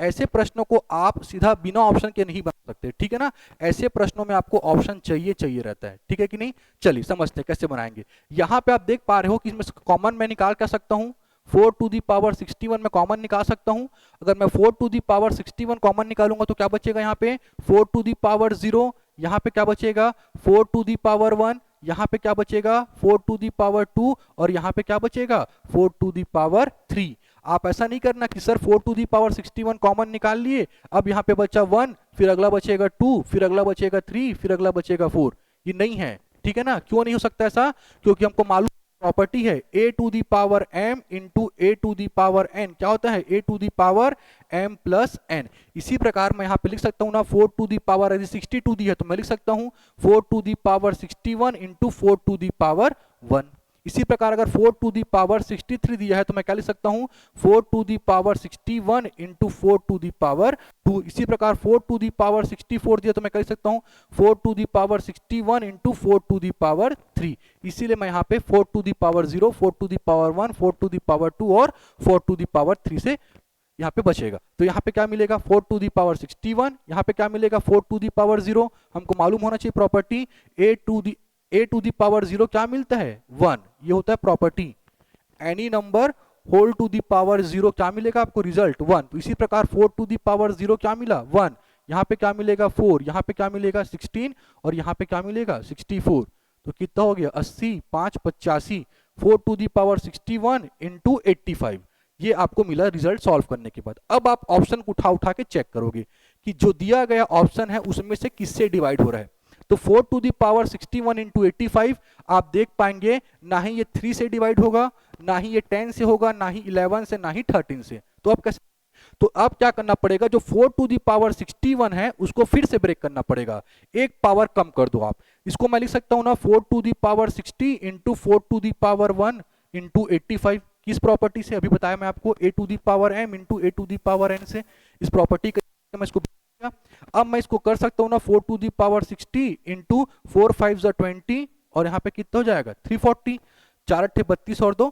ऐसे प्रश्नों को आप सीधा बिना ऑप्शन के नहीं बना सकते, ठीक है ना, ऐसे प्रश्नों में आपको ऑप्शन चाहिए रहता है, ठीक है कि नहीं। चलिए समझते हैं कैसे बनाएंगे। यहाँ पे आप देख पा रहे हो कि इसमें कॉमन मैं निकाल क्या सकता हूँ, 4 टू दी पावर 61 में कॉमन निकाल सकता हूं। अगर मैं 4 टू दी पावर 61 कॉमन निकालूंगा तो क्या बचेगा यहाँ पे 4 टू दी पावर 0, यहाँ पे क्या बचेगा 4 टू दी पावर 1, यहाँ पे क्या बचेगा 4 टू दी पावर 2 और यहाँ पे क्या बचेगा 4 टू दी पावर 3। आप ऐसा नहीं करना कि sir 4 to the power 61 common निकाल लिए, अब यहाँ पे बचा 1, फिर अगला बचेगा 2, फिर अगला बचेगा 3, फिर अगला बचेगा 4। ये नहीं है, ठीक है ना। क्यों नहीं हो सकता ऐसा, क्योंकि हमको मालूम प्रॉपर्टी है a to the power m into a to the power n क्या होता है a to the power m plus n। इसी प्रकार मैं यहाँ पे लिख सकता हूँ ना 4 टू दी पावर, यदि 62 दी है तो मैं लिख सकता हूँ 4 to the power 61 into 4 to the power 1। इसी प्रकार अगर 4 टू दी पावर 63 दिया है तो मैं क्या लिख सकता हूँ 4 to the power 61 into 4 to the power 2। इसी प्रकार 4 टू दी पावर 64 दिया तो मैं क्या लिख सकता हूँ 4 to the power 61 into 4 to the power 3। इसीलिए मैं यहाँ पे 4 to the power 0, 4 to the power 1, 4 to the power 2 और 4 टू दी पावर 3 से यहाँ पे बचेगा। तो यहाँ पे क्या मिलेगा 4 टू दी पावर 61, यहाँ पे क्या मिलेगा 4 टू दी पावर 0। हमको मालूम होना चाहिए property a to the power 0 क्या मिलता है 1, ये होता है property. Any number whole to the power 0 क्या मिलेगा आपको रिजल्ट 1। तो इसी प्रकार 4 टू दी पावर 0 क्या मिला 1, यहाँ पे क्या मिलेगा 4, यहाँ पे क्या मिलेगा 16 और यहाँ पे क्या मिलेगा 64। तो कितना हो गया 80, 5 85, 4 टू दी पावर 61 इंटू 85। ये आपको मिला रिजल्ट सॉल्व करने के बाद। अब आप ऑप्शन को उठा के चेक करोगे कि जो दिया गया ऑप्शन है उसमें से किससे डिवाइड हो रहा है। तो 4 टू दी पावर 61 इंटू 85 आप देख पाएंगे ना ही ये 3 से डिवाइड होगा, ना ही ये 10 से होगा, ना ही 11 से, ना ही 13 से। तो अब कैसे, तो अब क्या करना पड़ेगा, जो 4 टू दी पावर 61 है उसको फिर से ब्रेक करना पड़ेगा, एक पावर कम कर दो आप। इसको मैं लिख सकता हूं ना 4 to the power 60 into 4 to the power 1 into 85। किस प्रॉपर्टी से, अभी बताया मैं आपको, a to the power m into a to the power n से। इस प्रॉपर्टी का मैं इसको, अब मैं इसको कर सकता हूँ ना 4 टू दी पावर 60 इंटू 4 5 20 और यहाँ पे कितना हो जाएगा 340, 4 8 32 और 2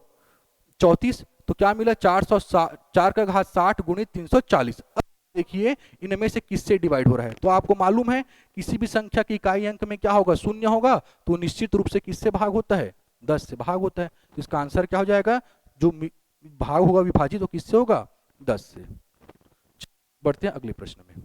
34। तो क्या मिला 4 का घात 60 गुणित 340। अब देखिए इनमें से किससे डिवाइड हो रहा है। तो आपको मालूम है किसी भी संख्या की इकाई अंक में क्या होगा, शून्य होगा, तो निश्चित रूप से किससे भाग होता है 10 से भाग होता है। तो इसका आंसर क्या हो जाएगा, जो भाग होगा विभाजित तो किससे होगा 10 से। बढ़ते हैं अगले प्रश्न में।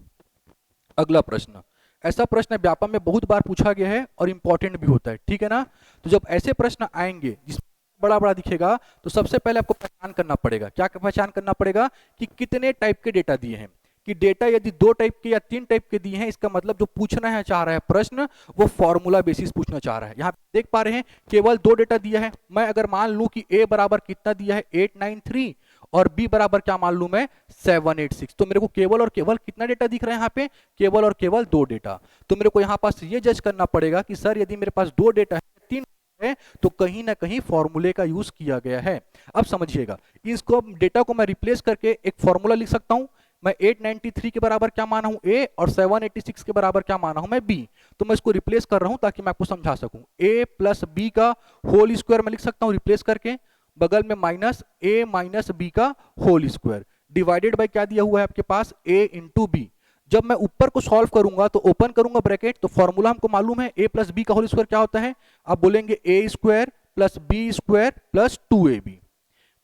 अगला प्रश्न, ऐसा प्रश्न व्यापम में बहुत बार पूछा गया है और इंपॉर्टेंट भी होता है, ठीक है ना। तो जब ऐसे प्रश्न आएंगे जिसमें बड़ा बड़ा दिखेगा तो सबसे पहले आपको पहचान करना पड़ेगा, क्या पहचान करना पड़ेगा कि कितने टाइप के डेटा दिए हैं। कि डेटा यदि 2 टाइप के या 3 टाइप के दिए हैं, इसका मतलब जो पूछना है चाह रहा है प्रश्न वो फॉर्मूला बेसिस पूछना चाह रहा है। यहाँ देख पा रहे हैं केवल 2 डेटा दिया है। मैं अगर मान लूं कि a बराबर कितना दिया है 893 और b बराबर क्या मान लूं मैं 786, तो मेरे को केवल और केवल कितना डेटा दिख रहा है यहाँ पे, केवल और केवल 2 डेटा। तो मेरे को यहाँ पास ये जज करना पड़ेगा कि सर यदि मेरे पास 2 डेटा है, 3 है, तो कहीं ना कहीं फॉर्मूले का यूज किया गया है। अब समझिएगा, इसको डेटा को मैं रिप्लेस करके एक फॉर्मूला लिख सकता हूं। मैं 893 के बराबर क्या माना हूं a और 786 के बराबर क्या माना हूं मैं b। तो मैं इसको रिप्लेस कर रहा हूं ताकि मैं आपको समझा सकूं। a प्लस b का होल स्क्वायर मैं लिख सकता हूं रिप्लेस करके, बगल में माइनस a माइनस b का होल स्क्वायर डिवाइडेड बाय क्या दिया हुआ है आपके पास a इंटू बी। जब मैं ऊपर को सॉल्व करूंगा तो ओपन करूंगा ब्रैकेट, तो फॉर्मूला हमको मालूम है a प्लस बी का होल स्क्वायर क्या होता है, आप बोलेंगे a square plus B square plus 2ab।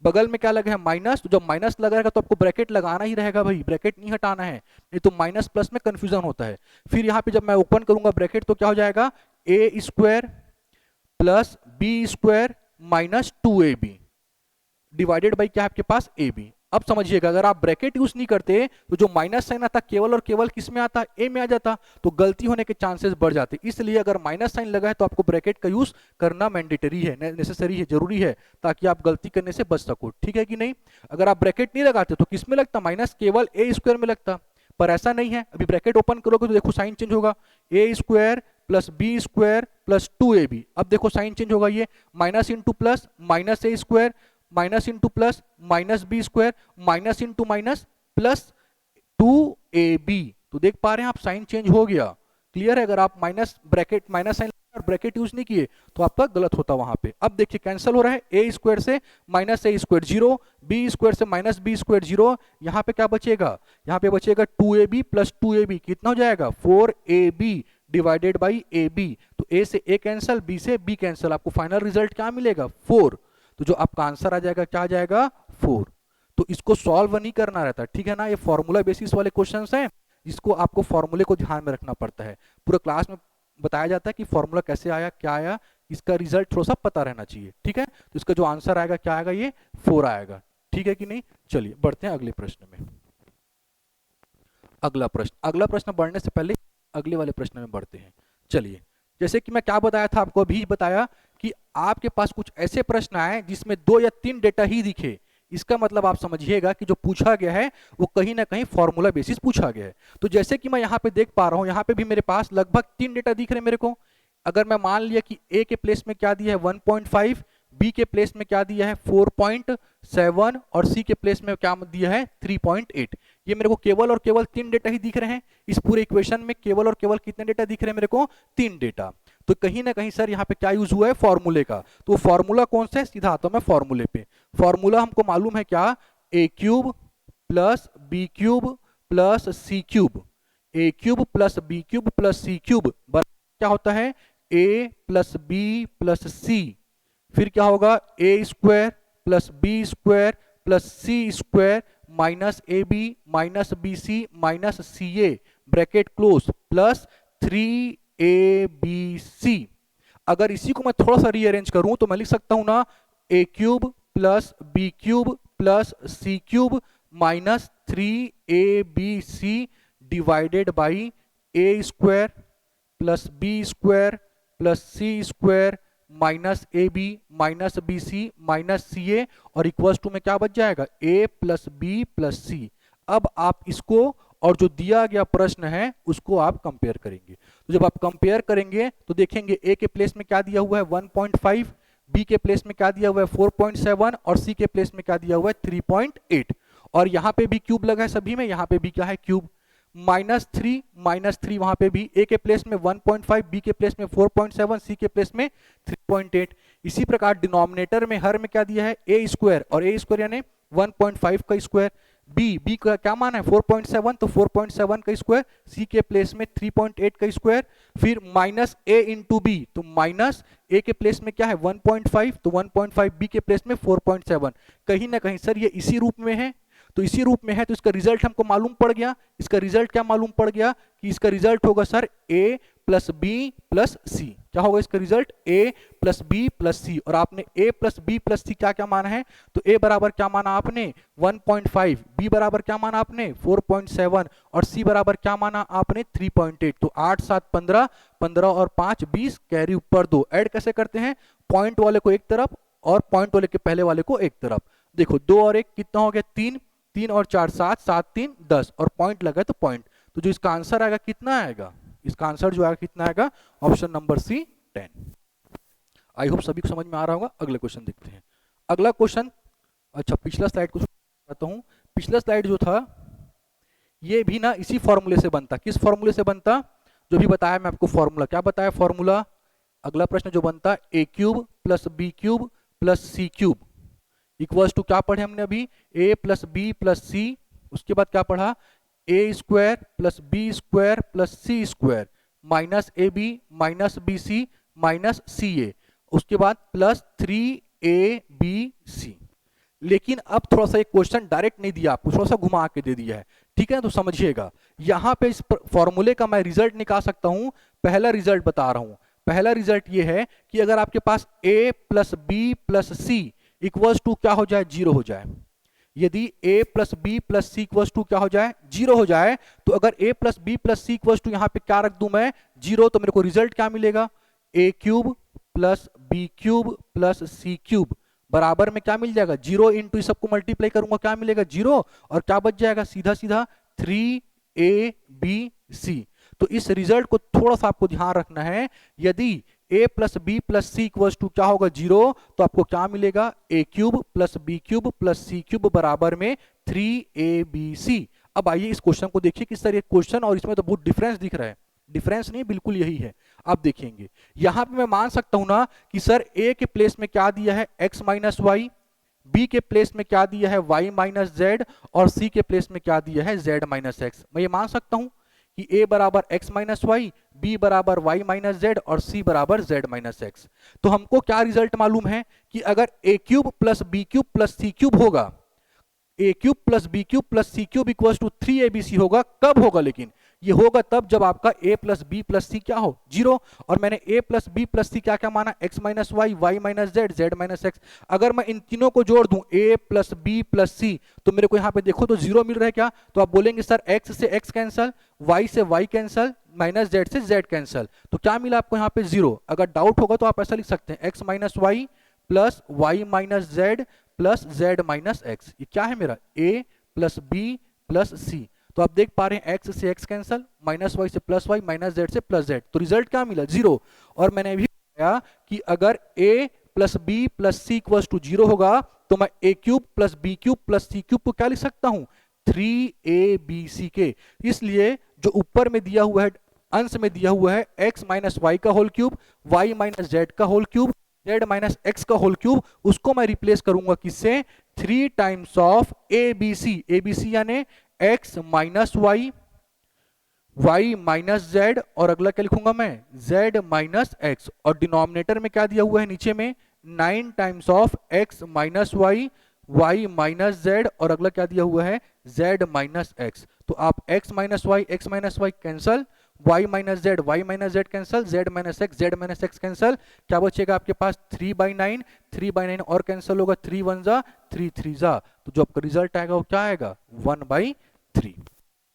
बगल में क्या लगा है माइनस, तो जब माइनस लगा रहेगा तो आपको ब्रैकेट लगाना ही रहेगा भाई, ब्रैकेट नहीं हटाना है, नहीं तो माइनस प्लस में कंफ्यूजन होता है। फिर यहाँ पे जब मैं ओपन करूंगा ब्रैकेट तो क्या हो जाएगा a square plus B square minus 2ab divided by क्या है आपके पास ab। अब समझिएगा अगर आप ब्रैकेट यूज नहीं करते तो जो माइनस साइन आता केवल और केवल किस में आता, ए में आ जाता, तो गलती होने के चांसेस बढ़ जाते। इसलिए अगर माइनस साइन लगा है तो आपको ब्रैकेट का यूज करना मैंडेटरी है, नेसेसरी है, जरूरी है, ताकि आप गलती करने से बच सको, ठीक है कि नहीं। अगर आप ब्रैकेट नहीं लगाते तो किस में लगता, माइनस केवल ए स्क्वायर में लगता, पर ऐसा नहीं है। अभी ब्रैकेट ओपन करोगे तो देखो साइन चेंज होगा, A square plus B square plus 2ab। अब देखो साइन चेंज होगा, ये minus into plus minus A square minus into plus minus B square minus into minus plus 2ab। तो देख पा रहे हैं आप साइन चेंज हो गया। क्लियर है? अगर आप माइनस ब्रैकेट माइनस साइन और ब्रैकेट यूज नहीं किए तो आपका गलत होता वहां पे। अब देखिए कैंसिल हो रहा है, ए स्क्वायर से minus A square 0, B square से माइनस बी स्क्वायर 0। यहाँ पे क्या बचेगा? यहाँ पे बचेगा 2ab प्लस 2ab कितना हो जाएगा? 4ab divided by ab। तो a से a कैंसिल, b से b कैंसिल, आपको फाइनल रिजल्ट क्या मिलेगा? 4। तो जो आपका आंसर आ जाएगा क्या आ जाएगा? 4। तो इसको सॉल्व नहीं करना रहता, ठीक है ना? ये फॉर्मूला बेसिस वाले क्वेश्चंस हैं, इसको आपको फॉर्मूले को ध्यान में रखना पड़ता है। पूरा क्लास में बताया जाता है कि फॉर्मूला कैसे आया, क्या आया, इसका रिजल्ट थोड़ा सा पता रहना चाहिए, ठीक है? तो इसका जो आंसर आएगा क्या आएगा? ये 4 आएगा, ठीक है कि नहीं? चलिए बढ़ते हैं अगले प्रश्न में। अगला प्रश्न बढ़ने से पहले अगले वाले प्रश्न में बढ़ते हैं। चलिए, जैसे कि मैं क्या बताया था आपको, अभी बताया कि आपके पास कुछ ऐसे प्रश्न आए जिसमें 2 या 3 डेटा ही दिखे, इसका मतलब आप समझिएगा कि जो पूछा गया है वो कहीं ना कहीं फॉर्मूला बेसिस पूछा गया है। तो जैसे कि मैं यहाँ पे देख पा रहा हूँ, यहाँ पे भी मेरे पास लगभग 3 डेटा दिख रहे हैं मेरे को। अगर मैं मान लिया कि ए के प्लेस में क्या दिया है 1.5, बी के प्लेस में क्या दिया है 4.7 और सी के प्लेस में क्या दिया है 3.8। ये मेरे को केवल और केवल 3 डेटा ही दिख रहे हैं इस पूरे इक्वेशन में। केवल और केवल कितने डेटा दिख रहे हैं मेरे को? 3 डेटा। तो कहीं ना कहीं सर यहाँ पे क्या यूज हुआ है? फॉर्मूले का। तो फॉर्मूला कौन सा है? सीधा आता हूं मैं फॉर्मूले पे। फॉर्मूला हमको मालूम है क्या? A cube plus B cube plus C cube. A cube plus B cube plus C cube क्या होता है? A plus B plus C. फिर क्या होगा? A square plus B square plus C square minus A B minus B C minus C A bracket close plus 3abc। अगर इसी को मैं थोड़ा सा रीअरेंज करूं तो मैं लिख सकता हूं ना, A cube plus B cube plus C cube minus 3abc divided by A square plus B square plus C square minus A B minus B C minus C A और इक्वल्स टू में क्या बच जाएगा? A plus B plus C. अब आप इसको और जो दिया गया प्रश्न है उसको आप कंपेयर करेंगे। तो जब आप कंपेयर करेंगे तो देखेंगे ए के प्लेस में क्या दिया हुआ है 1.5, बी के प्लेस में क्या दिया हुआ है 4.7 और सी के प्लेस में क्या दिया हुआ है 3.8। और यहाँ पे भी क्यूब लगा है सभी में, यहाँ पे भी क्या है? क्यूब। माइनस थ्री वहां पे भी, ए के प्लेस में 1.5, बी के प्लेस में 4.7, सी के प्लेस में 3.8। इसी प्रकार डिनोमिनेटर में हर में क्या दिया है? ए स्क्वायर, और ए स्क्वायर यानी 1.5 का स्क्वायर। बी का क्या मान है 4.7, तो 4.7 का स्क्वायर, सी के प्लेस में 3.8 का स्क्वायर। फिर माइनस ए इंटू बी, तो माइनस ए के प्लेस में क्या है 1.5, तो 1.5 बी के प्लेस में 4.7। कहीं ना कहीं सर ये इसी रूप में है, तो इसी रूप में है तो इसका रिजल्ट हमको मालूम पड़ गया। इसका रिजल्ट क्या मालूम पड़ गया? कि इसका रिजल्ट होगा सर ए प्लस बी प्लस सी। क्या होगा इसका रिजल्ट? ए प्लस बी प्लस सी। और आपने ए प्लस बी प्लस सी क्या क्या माना है? तो ए बराबर क्या माना आपने 1.5, बी बराबर क्या माना आपने 4.7 और सी बराबर क्या माना आपने 3.8। तो 8 7 15, 15 और 5 20, कैरी ऊपर 2। ऐड कैसे करते हैं? पॉइंट वाले को एक तरफ और पॉइंट वाले के पहले वाले को एक तरफ। देखो 2 और 1 कितना हो गया 3, 3 और 4 7, 7 3 10 और पॉइंट लगा तो पॉइंट। तो जो इसका आंसर आएगा कितना आएगा? इसका आंसर जो आएगा कितना आएगा? Option number C 10। I hope सभी को समझ में आ रहा होगा। अगले क्वेश्चन देखते हैं। अगला क्वेश्चन, अच्छा पिछला स्लाइड को बताता हूं। पिछला स्लाइड जो था ये भी ना इसी फॉर्मूले से बनता। किस फॉर्मूले से बनता? जो भी बताया मैं आपको फॉर्मूला। क्या बताया फॉर्मूला? अगला प्रश्न जो बनता A cube plus B cube plus C cube equals to क्या पढ़े हमने अभी? A plus B plus C. उसके बाद क्या पढ़ा? A square plus B square plus C square minus A B minus B C minus C A. उसके बाद प्लस 3abc। लेकिन अब थोड़ा सा एक क्वेश्चन डायरेक्ट नहीं दिया आपको, थोड़ा सा घुमा के दे दिया है, ठीक है? तो समझिएगा, यहाँ पे इस फॉर्मूले का मैं रिजल्ट निकाल सकता हूँ। पहला रिजल्ट बता रहा हूँ। पहला रिजल्ट ये है कि अगर आपके पास a plus B plus c equals to क्या हो जाए? 0 हो जाए। यदि a plus B plus c equals to क्या हो जाए? 0 हो जाए। तो अगर a plus B plus c equals to यहाँ पे क्या रख दूं मैं? 0, तो मेरे को रिजल्ट क्या मिलेगा? a cube plus B cube plus C cube बराबर में क्या मिल जाएगा? 0 इंटू इस सबको मल्टीप्लाई करूंगा क्या मिलेगा? 0। और क्या बच जाएगा? सीधा सीधा 3abc। तो इस रिजल्ट को थोड़ा सा आपको ध्यान रखना है। यदि a plus B plus c equal to क्या होगा 0, तो आपको क्या मिलेगा a cube plus B cube plus C cube बराबर में 3abc। अब आइए इस क्वेश्चन को देखिए किस तरह क्वेश्चन, और इसमें तो बहुत डिफरेंस दिख रहा है। डिफरेंस नहीं, बिल्कुल यही है। आप देखेंगे यहां पे मैं मान सकता हूं ना कि सर a के प्लेस में क्या दिया है x माइनस वाई, बी के प्लेस में क्या दिया है y माइनस जेड, और सी के प्लेस में क्या दिया है z माइनस एक्स। मैं ये मान सकता हूं कि a बराबर x माइनस वाई, बी बराबर y माइनस जेड और c बराबर z माइनस एक्स। तो हमको क्या रिजल्ट मालूम है कि अगर a cube plus B cube plus C cube होगा, a cube plus B cube plus C cube equal to 3abc होगा। कब होगा? लेकिन ये होगा तब जब आपका a plus B plus c क्या हो 0। और मैंने a plus B plus c क्या क्या माना, x minus y, y minus z, z minus x. अगर मैं इन तीनों को जोड़ दूं a plus B plus c, तो मेरे को यहाँ पे देखो तो 0 मिल रहा है क्या? तो आप बोलेंगे सर x से x कैंसल, y से y कैंसल, माइनस जेड से z कैंसल, तो क्या मिला आपको यहाँ पे 0। अगर डाउट होगा तो आप ऐसा लिख सकते हैं x minus y plus y minus z plus z minus x. ये क्या है मेरा a plus B plus c. तो आप देख पा रहे हैं x से x कैंसल, माइनस वाई से प्लस वाई, माइनस जेड से प्लस जेड, तो रिजल्ट क्या मिला 0। और मैंने भी बताया कि अगर a plus B plus c equal to 0 होगा तो मैं a cube plus B cube plus C cube को क्या लिख सकता हूं 3abc के। इसलिए जो ऊपर में दिया हुआ है, अंश में दिया हुआ है x माइनस वाई का whole cube, y minus Z का whole cube, z minus X का होल क्यूब, उसको मैं रिप्लेस करूंगा किससे 3 टाइम्स ऑफ abc। abc यानी x minus Y, y minus Z, और अगला क्या लिखूंगा मैं z माइनस एक्स, और डिनोमिनेटर में क्या दिया हुआ है नीचे में 9 times of x minus Y, y minus Z, और अगला क्या दिया हुआ है z माइनस एक्स। तो आप x minus y cancel, y minus z cancel, z minus x cancel, क्या बचेगा आपके पास 3/9, 3/9 और कैंसल होगा, 3 1 जा 3 3 जा, तो जो आपका रिजल्ट आएगा वो क्या आएगा 1/3।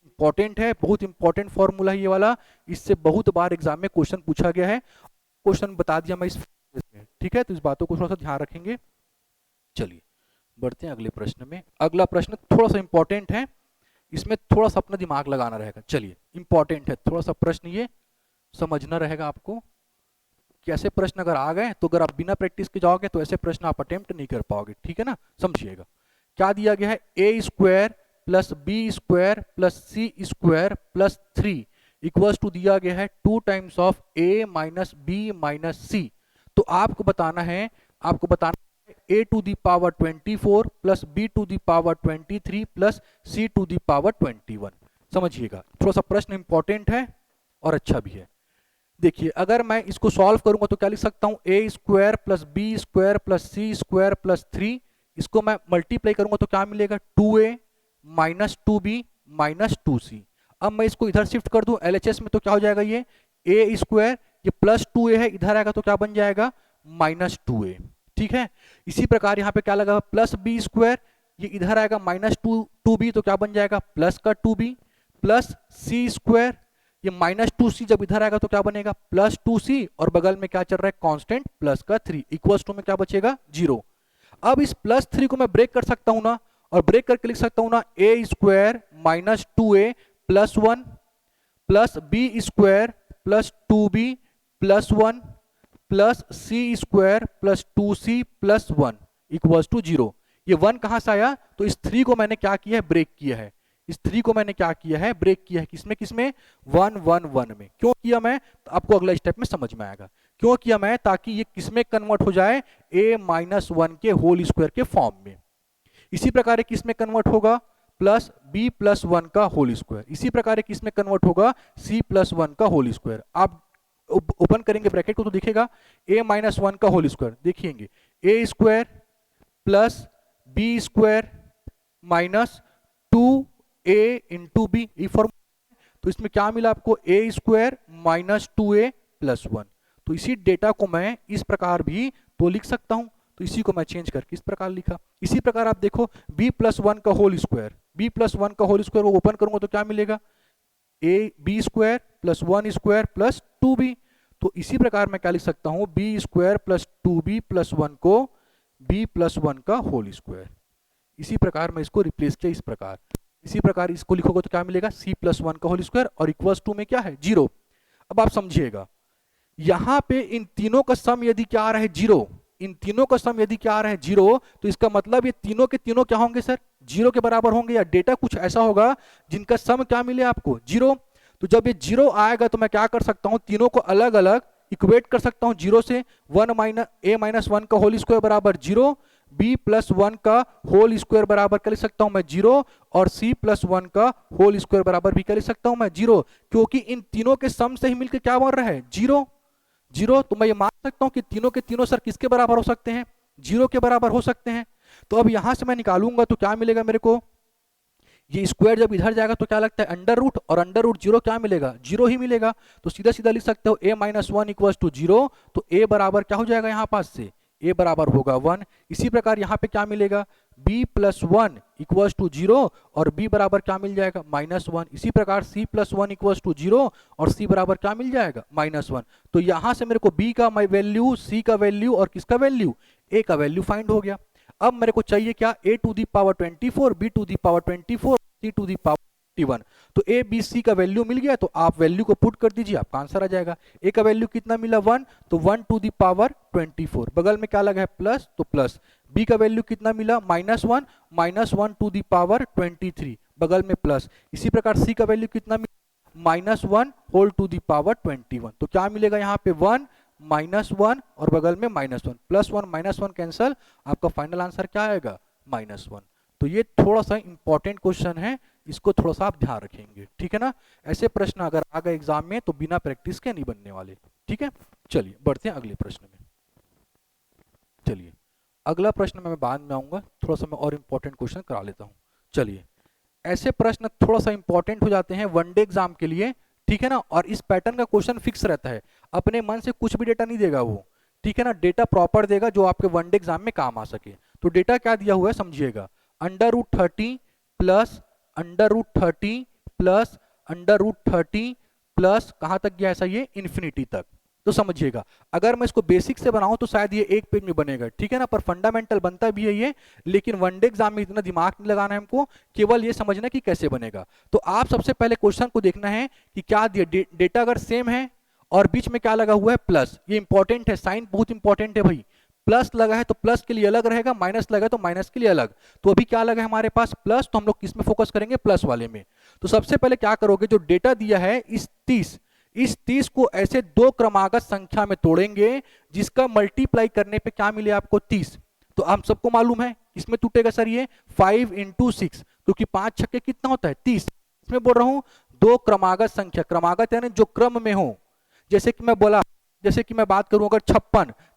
इंपॉर्टेंट है, बहुत इंपॉर्टेंट फॉर्मूला है ये वाला, इससे बहुत बार एग्जाम में क्वेश्चन पूछा गया है। क्वेश्चन बता दिया मैं इस में, ठीक है, तो इस बातों को थोड़ा सा ध्यान रखेंगे। चलिए बढ़ते हैं अगले प्रश्न में। अगला प्रश्न थोड़ा सा इंपॉर्टेंट है, इसमें थोड़ा सा अपना दिमाग लगाना रहेगा। चलिए इंपॉर्टेंट है थोड़ा सा प्रश्न, ये समझना रहेगा आपको। कैसे प्रश्न अगर आ गए तो अगर आप बिना प्रैक्टिस के जाओगे तो ऐसे प्रश्न आप अटेम्प्ट नहीं कर पाओगे, ठीक है ना। समझिएगा क्या दिया गया है, A square plus B square plus C square plus 3 equals to दिया गया है 2 times of A minus B minus C. तो आपको बताना है a to the power 24 plus b to the power 23 plus c to the power 21। समझिएगा थोड़ा सा प्रश्न इंपॉर्टेंट है और अच्छा भी है। देखिए अगर मैं इसको सॉल्व करूंगा तो क्या लिख सकता हूं, a square plus B square plus C square plus 3, इसको मैं मल्टीप्लाई करूंगा तो क्या मिलेगा 2a minus 2b minus 2c। अब मैं इसको इधर शिफ्ट कर दूं LHS में तो क्या हो जाएगा, ये a स्क्वायर, ये प्लस 2a है, इधर आएगा तो क्या बन जाएगा माइनस 2a, ठीक है। इसी प्रकार यहाँ पे क्या लगा प्लस बी स्क्वायर, ये इधर आएगा माइनस 2b तो क्या बन जाएगा प्लस का 2b प्लस सी स्क्वायर, ये माइनस 2c जब इधर आएगा तो क्या बनेगा प्लस 2c, और बगल में क्या चल रहा है कांस्टेंट प्लस का 3 इक्वल्स टू में क्या बचेगा 0। अब इस प्लस 3 को मैं ब्रेक कर सकता हूं ना, और ब्रेक करके लिख सकता हूं ना a square minus 2a plus 1 plus B square plus 2b plus 1 plus C square plus 2c plus 1 equals to 0। ये 1 कहां से आया, तो इस 3 को मैंने क्या किया है ब्रेक किया है, इस 3 को मैंने क्या किया है ब्रेक किया है, किसमें 1 1 1 में। क्यों किया मैं, तो आपको अगला स्टेप में समझ में आएगा क्यों किया मैं, ताकि ये किसमें कन्वर्ट हो जाए a माइनस 1 के होल स्क्वायर के फॉर्म में। इसी प्रकार किसमें कन्वर्ट होगा प्लस b प्लस 1 का होल स्क्वायर, इसी प्रकार किसमें कन्वर्ट होगा c प्लस 1 का होल स्क्वायर। आप ओपन करेंगे ब्रैकेट को तो दिखेगा a माइनस 1 का होल स्क्वायर, देखिएंगे a square plus b square minus 2a into B, ये फॉर्मूला। तो इसमें क्या मिला आपको a square minus 2a plus 1। तो इसी डेटा को मैं इस प्रकार भी तो लिख सकता हूं, तो इसी को मैं चेंज करके इस प्रकार लिखा। इसी प्रकार आप देखो b प्लस 1 का होल स्क्वायर, b प्लस 1 का होल स्क्वायर वो ओपन करूंगा तो क्या मिलेगा a b square plus 1 square plus 2b। तो इसी प्रकार मैं क्या लिख सकता हूं b square plus 2b plus 1 को b प्लस 1 का होल स्क्वायर। इसी प्रकार मैं इसको रिप्लेस किया इस प्रकार इसी प्रकार इसको लिखोगे तो क्या मिलेगा, c+1 का होल स्क्वायर और इक्वल्स टू में क्या है 0। अब आप समझिएगा यहां पे इन तीनों का सम यदि क्या आ रहा है 0, इन तीनों का सम यदि क्या आ रहा है 0, तो इसका मतलब ये तीनों के तीनों क्या होंगे सर, 0 के बराबर होंगे, या डेटा कुछ ऐसा होगा जिनका सम क्या मिले आपको 0। तो जब ये 0 आएगा तो मैं क्या कर सकता हूं, तीनों को अलग अलग इक्वेट कर सकता हूं 0 से। a-1 का होल स्क्वायर बराबर 0, b+1 का होल स्क्वायर बराबर क्या लिख सकता हूं मैं 0, और c+1 का होल स्क्वायर बराबर भी क्या लिख सकता हूं मैं 0, क्योंकि इन तीनों के सम से ही मिलकर क्या बन रहा है 0 0। तो मैं ये मान सकता हूं कि तीनों के तीनों सर किसके बराबर हो सकते हैं, 0 के बराबर हो सकते हैं। तो अब यहां से मैं निकालूंगा तो क्या मिलेगा मेरे को, ये स्क्वायर जब इधर जाएगा तो क्या लगता है अंडर रूट, और अंडर रूट 0 क्या मिलेगा 0 ही मिलेगा। तो सीधा सीधा लिख सकते हो a-1 इक्वल्स टू 0, तो a बराबर क्या हो जाएगा यहाँ पास से, a बराबर होगा 1। इसी प्रकार यहाँ पे क्या मिलेगा, b+1 इक्वल्स टू 0 और b बराबर क्या मिल जाएगा -1। इसी प्रकार c+1 इक्वल्स टू 0 और c बराबर क्या मिल जाएगा -1। तो यहाँ से मेरे को b का वैल्यू, c का वैल्यू और किसका वैल्यू, a का वैल्यू फाइंड हो गया। अब मेरे को चाहिए क्या, a to the power 24, b to the power 24, c to the power 21। तो a b c का वैल्यू मिल गया, तो आप वैल्यू को पुट कर दीजिए, आपका आंसर आ जाएगा। a का वैल्यू कितना मिला 1, तो 1 टू दी पावर 24, बगल में क्या लगा है प्लस, तो प्लस। b का वैल्यू कितना मिला -1, -1 टू दी पावर 23, बगल में प्लस। इसी प्रकार c का वैल्यू कितना मिला -1 होल टू दी पावर 21। तो क्या मिलेगा यहाँ पे 1 -1 और बगल में -1, +1 -1 कैंसल, आपका फाइनल आंसर क्या आएगा -1। तो ये थोड़ा सा इंपॉर्टेंट क्वेश्चन है, इसको थोड़ा सा आप ध्यान रखेंगे, ठीक है ना। ऐसे प्रश्न अगर आ गए एग्जाम में तो बिना प्रैक्टिस के नहीं बनने वाले, ठीक है। चलिए बढ़ते हैं अगले प्रश्न में। चलिए अगला प्रश्न मैं बाद में आऊंगा, थोड़ा सा मैं और इंपॉर्टेंट क्वेश्चन करा लेता हूँ। चलिए ऐसे प्रश्न थोड़ा सा इंपॉर्टेंट हो जाते हैं वनडे एग्जाम के लिए, ठीक है ना, और इस पैटर्न का क्वेश्चन फिक्स रहता है, अपने मन से कुछ भी डेटा नहीं देगा वो, ठीक है ना, डेटा प्रॉपर देगा जो आपके वनडे एग्जाम में काम आ सके। तो डेटा क्या दिया हुआ है समझिएगा, √30 प्लस √30 प्लस √30 प्लस कहां तक गया ऐसा, ये इन्फिनिटी तक। तो समझिएगा अगर मैं इसको बेसिक से बनाऊं तो शायद ये एक पेज में बनेगा, ठीक है ना, पर फंडामेंटल बनता भी है ये, लेकिन वनडे एग्जाम में इतना दिमाग नहीं लगाना है हमको, केवल ये समझना कि कैसे बनेगा। तो आप सबसे पहले क्वेश्चन को देखना है कि क्या दिया, डेटा अगर सेम है और बीच में क्या लगा हुआ है प्लस, ये इंपॉर्टेंट है, साइन बहुत इंपॉर्टेंट है भाई। प्लस लगा है तो प्लस के लिए अलग रहेगा, माइनस लगा है तो माइनस के लिए अलग। तो अभी क्या लगा है हमारे पास प्लस, तो हम लोग किस में फोकस करेंगे, प्लस वाले में। तो सबसे पहले क्या करोगे, जो डेटा दिया है इस 30 को ऐसे दो क्रमागत संख्या में तोड़ेंगे जिसका मल्टीप्लाई करने पे क्या मिले आपको 30। तो हम सबको मालूम है इसमें टूटेगा सर ये 5 × 6, क्योंकि 5 छक्के कितना होता है 30। इसमें बोल रहा हूं दो क्रमागत संख्या, क्रमागत यानी जो क्रम में हो, जैसे कि मैं बोला, जैसे कि मैं बात करूं अगर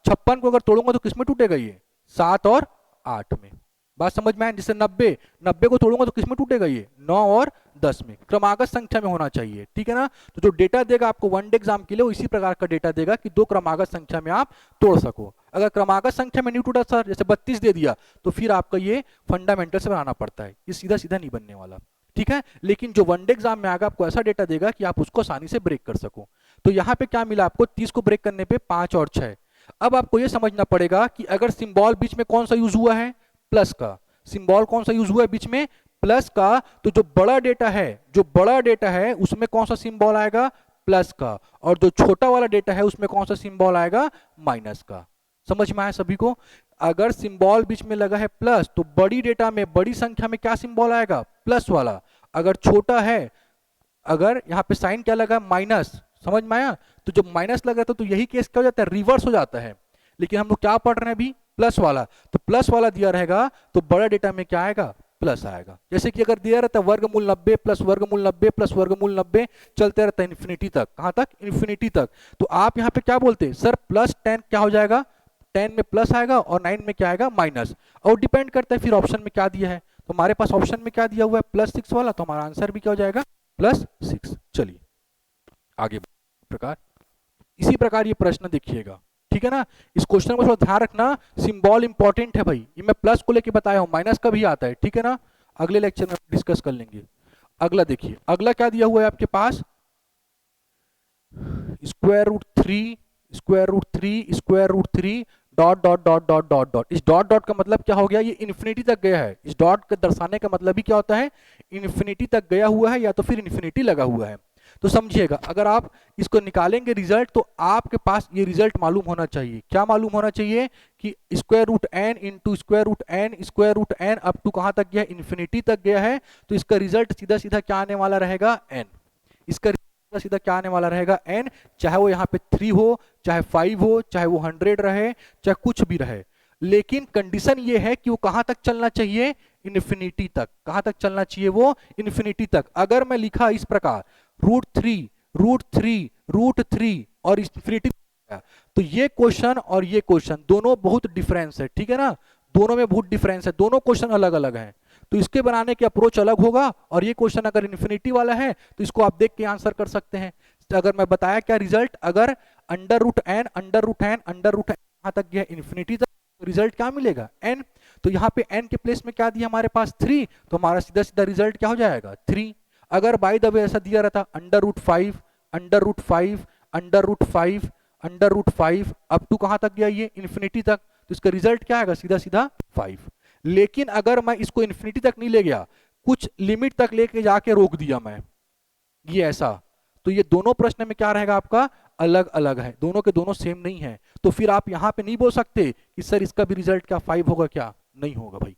56 को अगर तोड़ूंगा तो किसमें टूटेगा ये 7 और 8 में। बात समझ में आए, जैसे 90 को तोड़ूंगा तो किसमें टूटेगा ये 9 और 10 में। क्रमागत संख्या में होना चाहिए, ठीक है ना। तो जो डेटा देगा आपको वनडे एग्जाम के लिए वो इसी प्रकार का डेटा देगा कि दो क्रमागत संख्या में आप तोड़ सको। अगर क्रमागत संख्या में नहीं टूटा सर, जैसे 32 दे दिया, तो फिर आपका ये फंडामेंटल से बनाना पड़ता है, ये सीधा सीधा नहीं बनने वाला, ठीक है। लेकिन जो वनडे एग्जाम में आएगा आपको ऐसा डेटा देगा कि आप उसको आसानी से ब्रेक कर सको। तो यहाँ पे क्या मिला आपको, 30 को ब्रेक करने पे 5 और 6। अब आपको ये समझना पड़ेगा कि अगर सिंबल बीच में कौन सा यूज हुआ है, प्लस का। सिंबल कौन सा यूज हुआ है बीच में, प्लस का। तो जो बड़ा डेटा है उसमें कौन सा सिंबल आएगा, प्लस का, और जो छोटा वाला डेटा है उसमें कौन सा सिंबल आएगा, माइनस का। समझ में आया सभी को। अगर सिंबल बीच में लगा है प्लस, तो बड़ी डेटा में बड़ी संख्या में क्या सिंबल आएगा, प्लस वाला। अगर छोटा है, अगर यहाँ पे साइन क्या लगा, माइनस, समझ में आया। तो जब माइनस लगा तो यही केस क्या हो जाता है, रिवर्स हो जाता है। लेकिन हम लोग क्या पढ़ रहे हैं अभी, प्लस वाला। तो प्लस वाला दिया रहेगा तो बड़ा डेटा में क्या आएगा, प्लस आएगा। जैसे कि अगर दिया रहता है वर्गमूल 90 प्लस वर्गमूल 90 प्लस वर्गमूल 90, चलते रहता है इन्फिनिटी तक। कहां तक, इन्फिनिटी तक। तो आप यहाँ पे क्या बोलते हैं सर, +10 क्या हो जाएगा, 10 में प्लस आएगा और 9 में क्या आएगा, माइनस। और डिपेंड करता है फिर ऑप्शन में क्या दिया है। तो हमारे पास ऑप्शन में क्या दिया हुआ है, +6 वाला, तो हमारा आंसर भी क्या हो जाएगा, +6। चलिए आगे प्रकार, इसी प्रकार ये प्रश्न देखिएगा, ठीक है ना। इस क्वेश्चन में थोड़ा ध्यान रखना, सिंबल इंपॉर्टेंट है भाई। ये मैं प्लस को लेके बताया हूं, माइनस का भी आता है, ठीक है ना। अगले लेक्चर में डिस्कस कर लेंगे। अगला देखिए, अगला क्या दिया हुआ है आपके पास, √3 √3 √3 dot dot dot dot dot dot. इस डॉट डॉट का मतलब क्या हो गया, ये इन्फिनिटी तक गया है। इस डॉट का दर्शाने का मतलब ही क्या होता है, इन्फिनिटी तक गया हुआ है या तो फिर इन्फिनिटी लगा हुआ है। तो समझिएगा, अगर आप इसको निकालेंगे रिजल्ट तो आपके पास ये रिजल्ट मालूम होना चाहिए। क्या मालूम होना चाहिए कि square root n into square root n up to कहां तक गया, इन्फिनिटी तक गया है। तो इसका रिजल्ट सीधा सीधा क्या आने वाला रहेगा, एन। इसका सीधा सीधा क्या आने वाला रहेगा, एन। चाहे वो यहाँ पे 3 हो, चाहे 5 हो, चाहे वो 100 रहे, चाहे कुछ भी रहे, लेकिन कंडीशन ये है कि वो कहां तक चलना चाहिए, इन्फिनिटी तक। कहां तक चलना चाहिए वो, इन्फिनिटी तक। अगर मैं लिखा इस प्रकार रूट थ्री और इन्फिनिटी, तो ये क्वेश्चन और ये क्वेश्चन दोनों बहुत डिफरेंस है, ठीक है ना, दोनों में बहुत डिफरेंस है, दोनों क्वेश्चन अलग अलग हैं। तो इसके बनाने की अप्रोच अलग होगा, और ये क्वेश्चन अगर इन्फिनिटी वाला है तो इसको आप देख के आंसर कर सकते हैं। तो अगर मैं बताया क्या रिजल्ट, अगर अंडर रूट एन कहां तक गया, इन्फिनिटी तक, तो रिजल्ट क्या मिलेगा, एन। तो यहाँ पे एन के प्लेस में क्या दिया हमारे पास 3, तो हमारा सीधा सीधा रिजल्ट क्या हो जाएगा 3। अगर बाय द वे ऐसा दिया रहता under root five up to कहां तक गया, ये इन्फिनिटी तक, तो इसका रिजल्ट क्या आएगा, सीधा सीधा 5। लेकिन अगर मैं इसको इन्फिनिटी तक नहीं ले गया, कुछ लिमिट तक लेके जाके रोक दिया मैं, ये ऐसा, तो ये दोनों प्रश्न में क्या रहेगा आपका, अलग अलग है, दोनों के दोनों सेम नहीं है। तो फिर आप यहां पे नहीं बोल सकते कि सर इसका भी रिजल्ट क्या 5 होगा, क्या नहीं होगा भाई,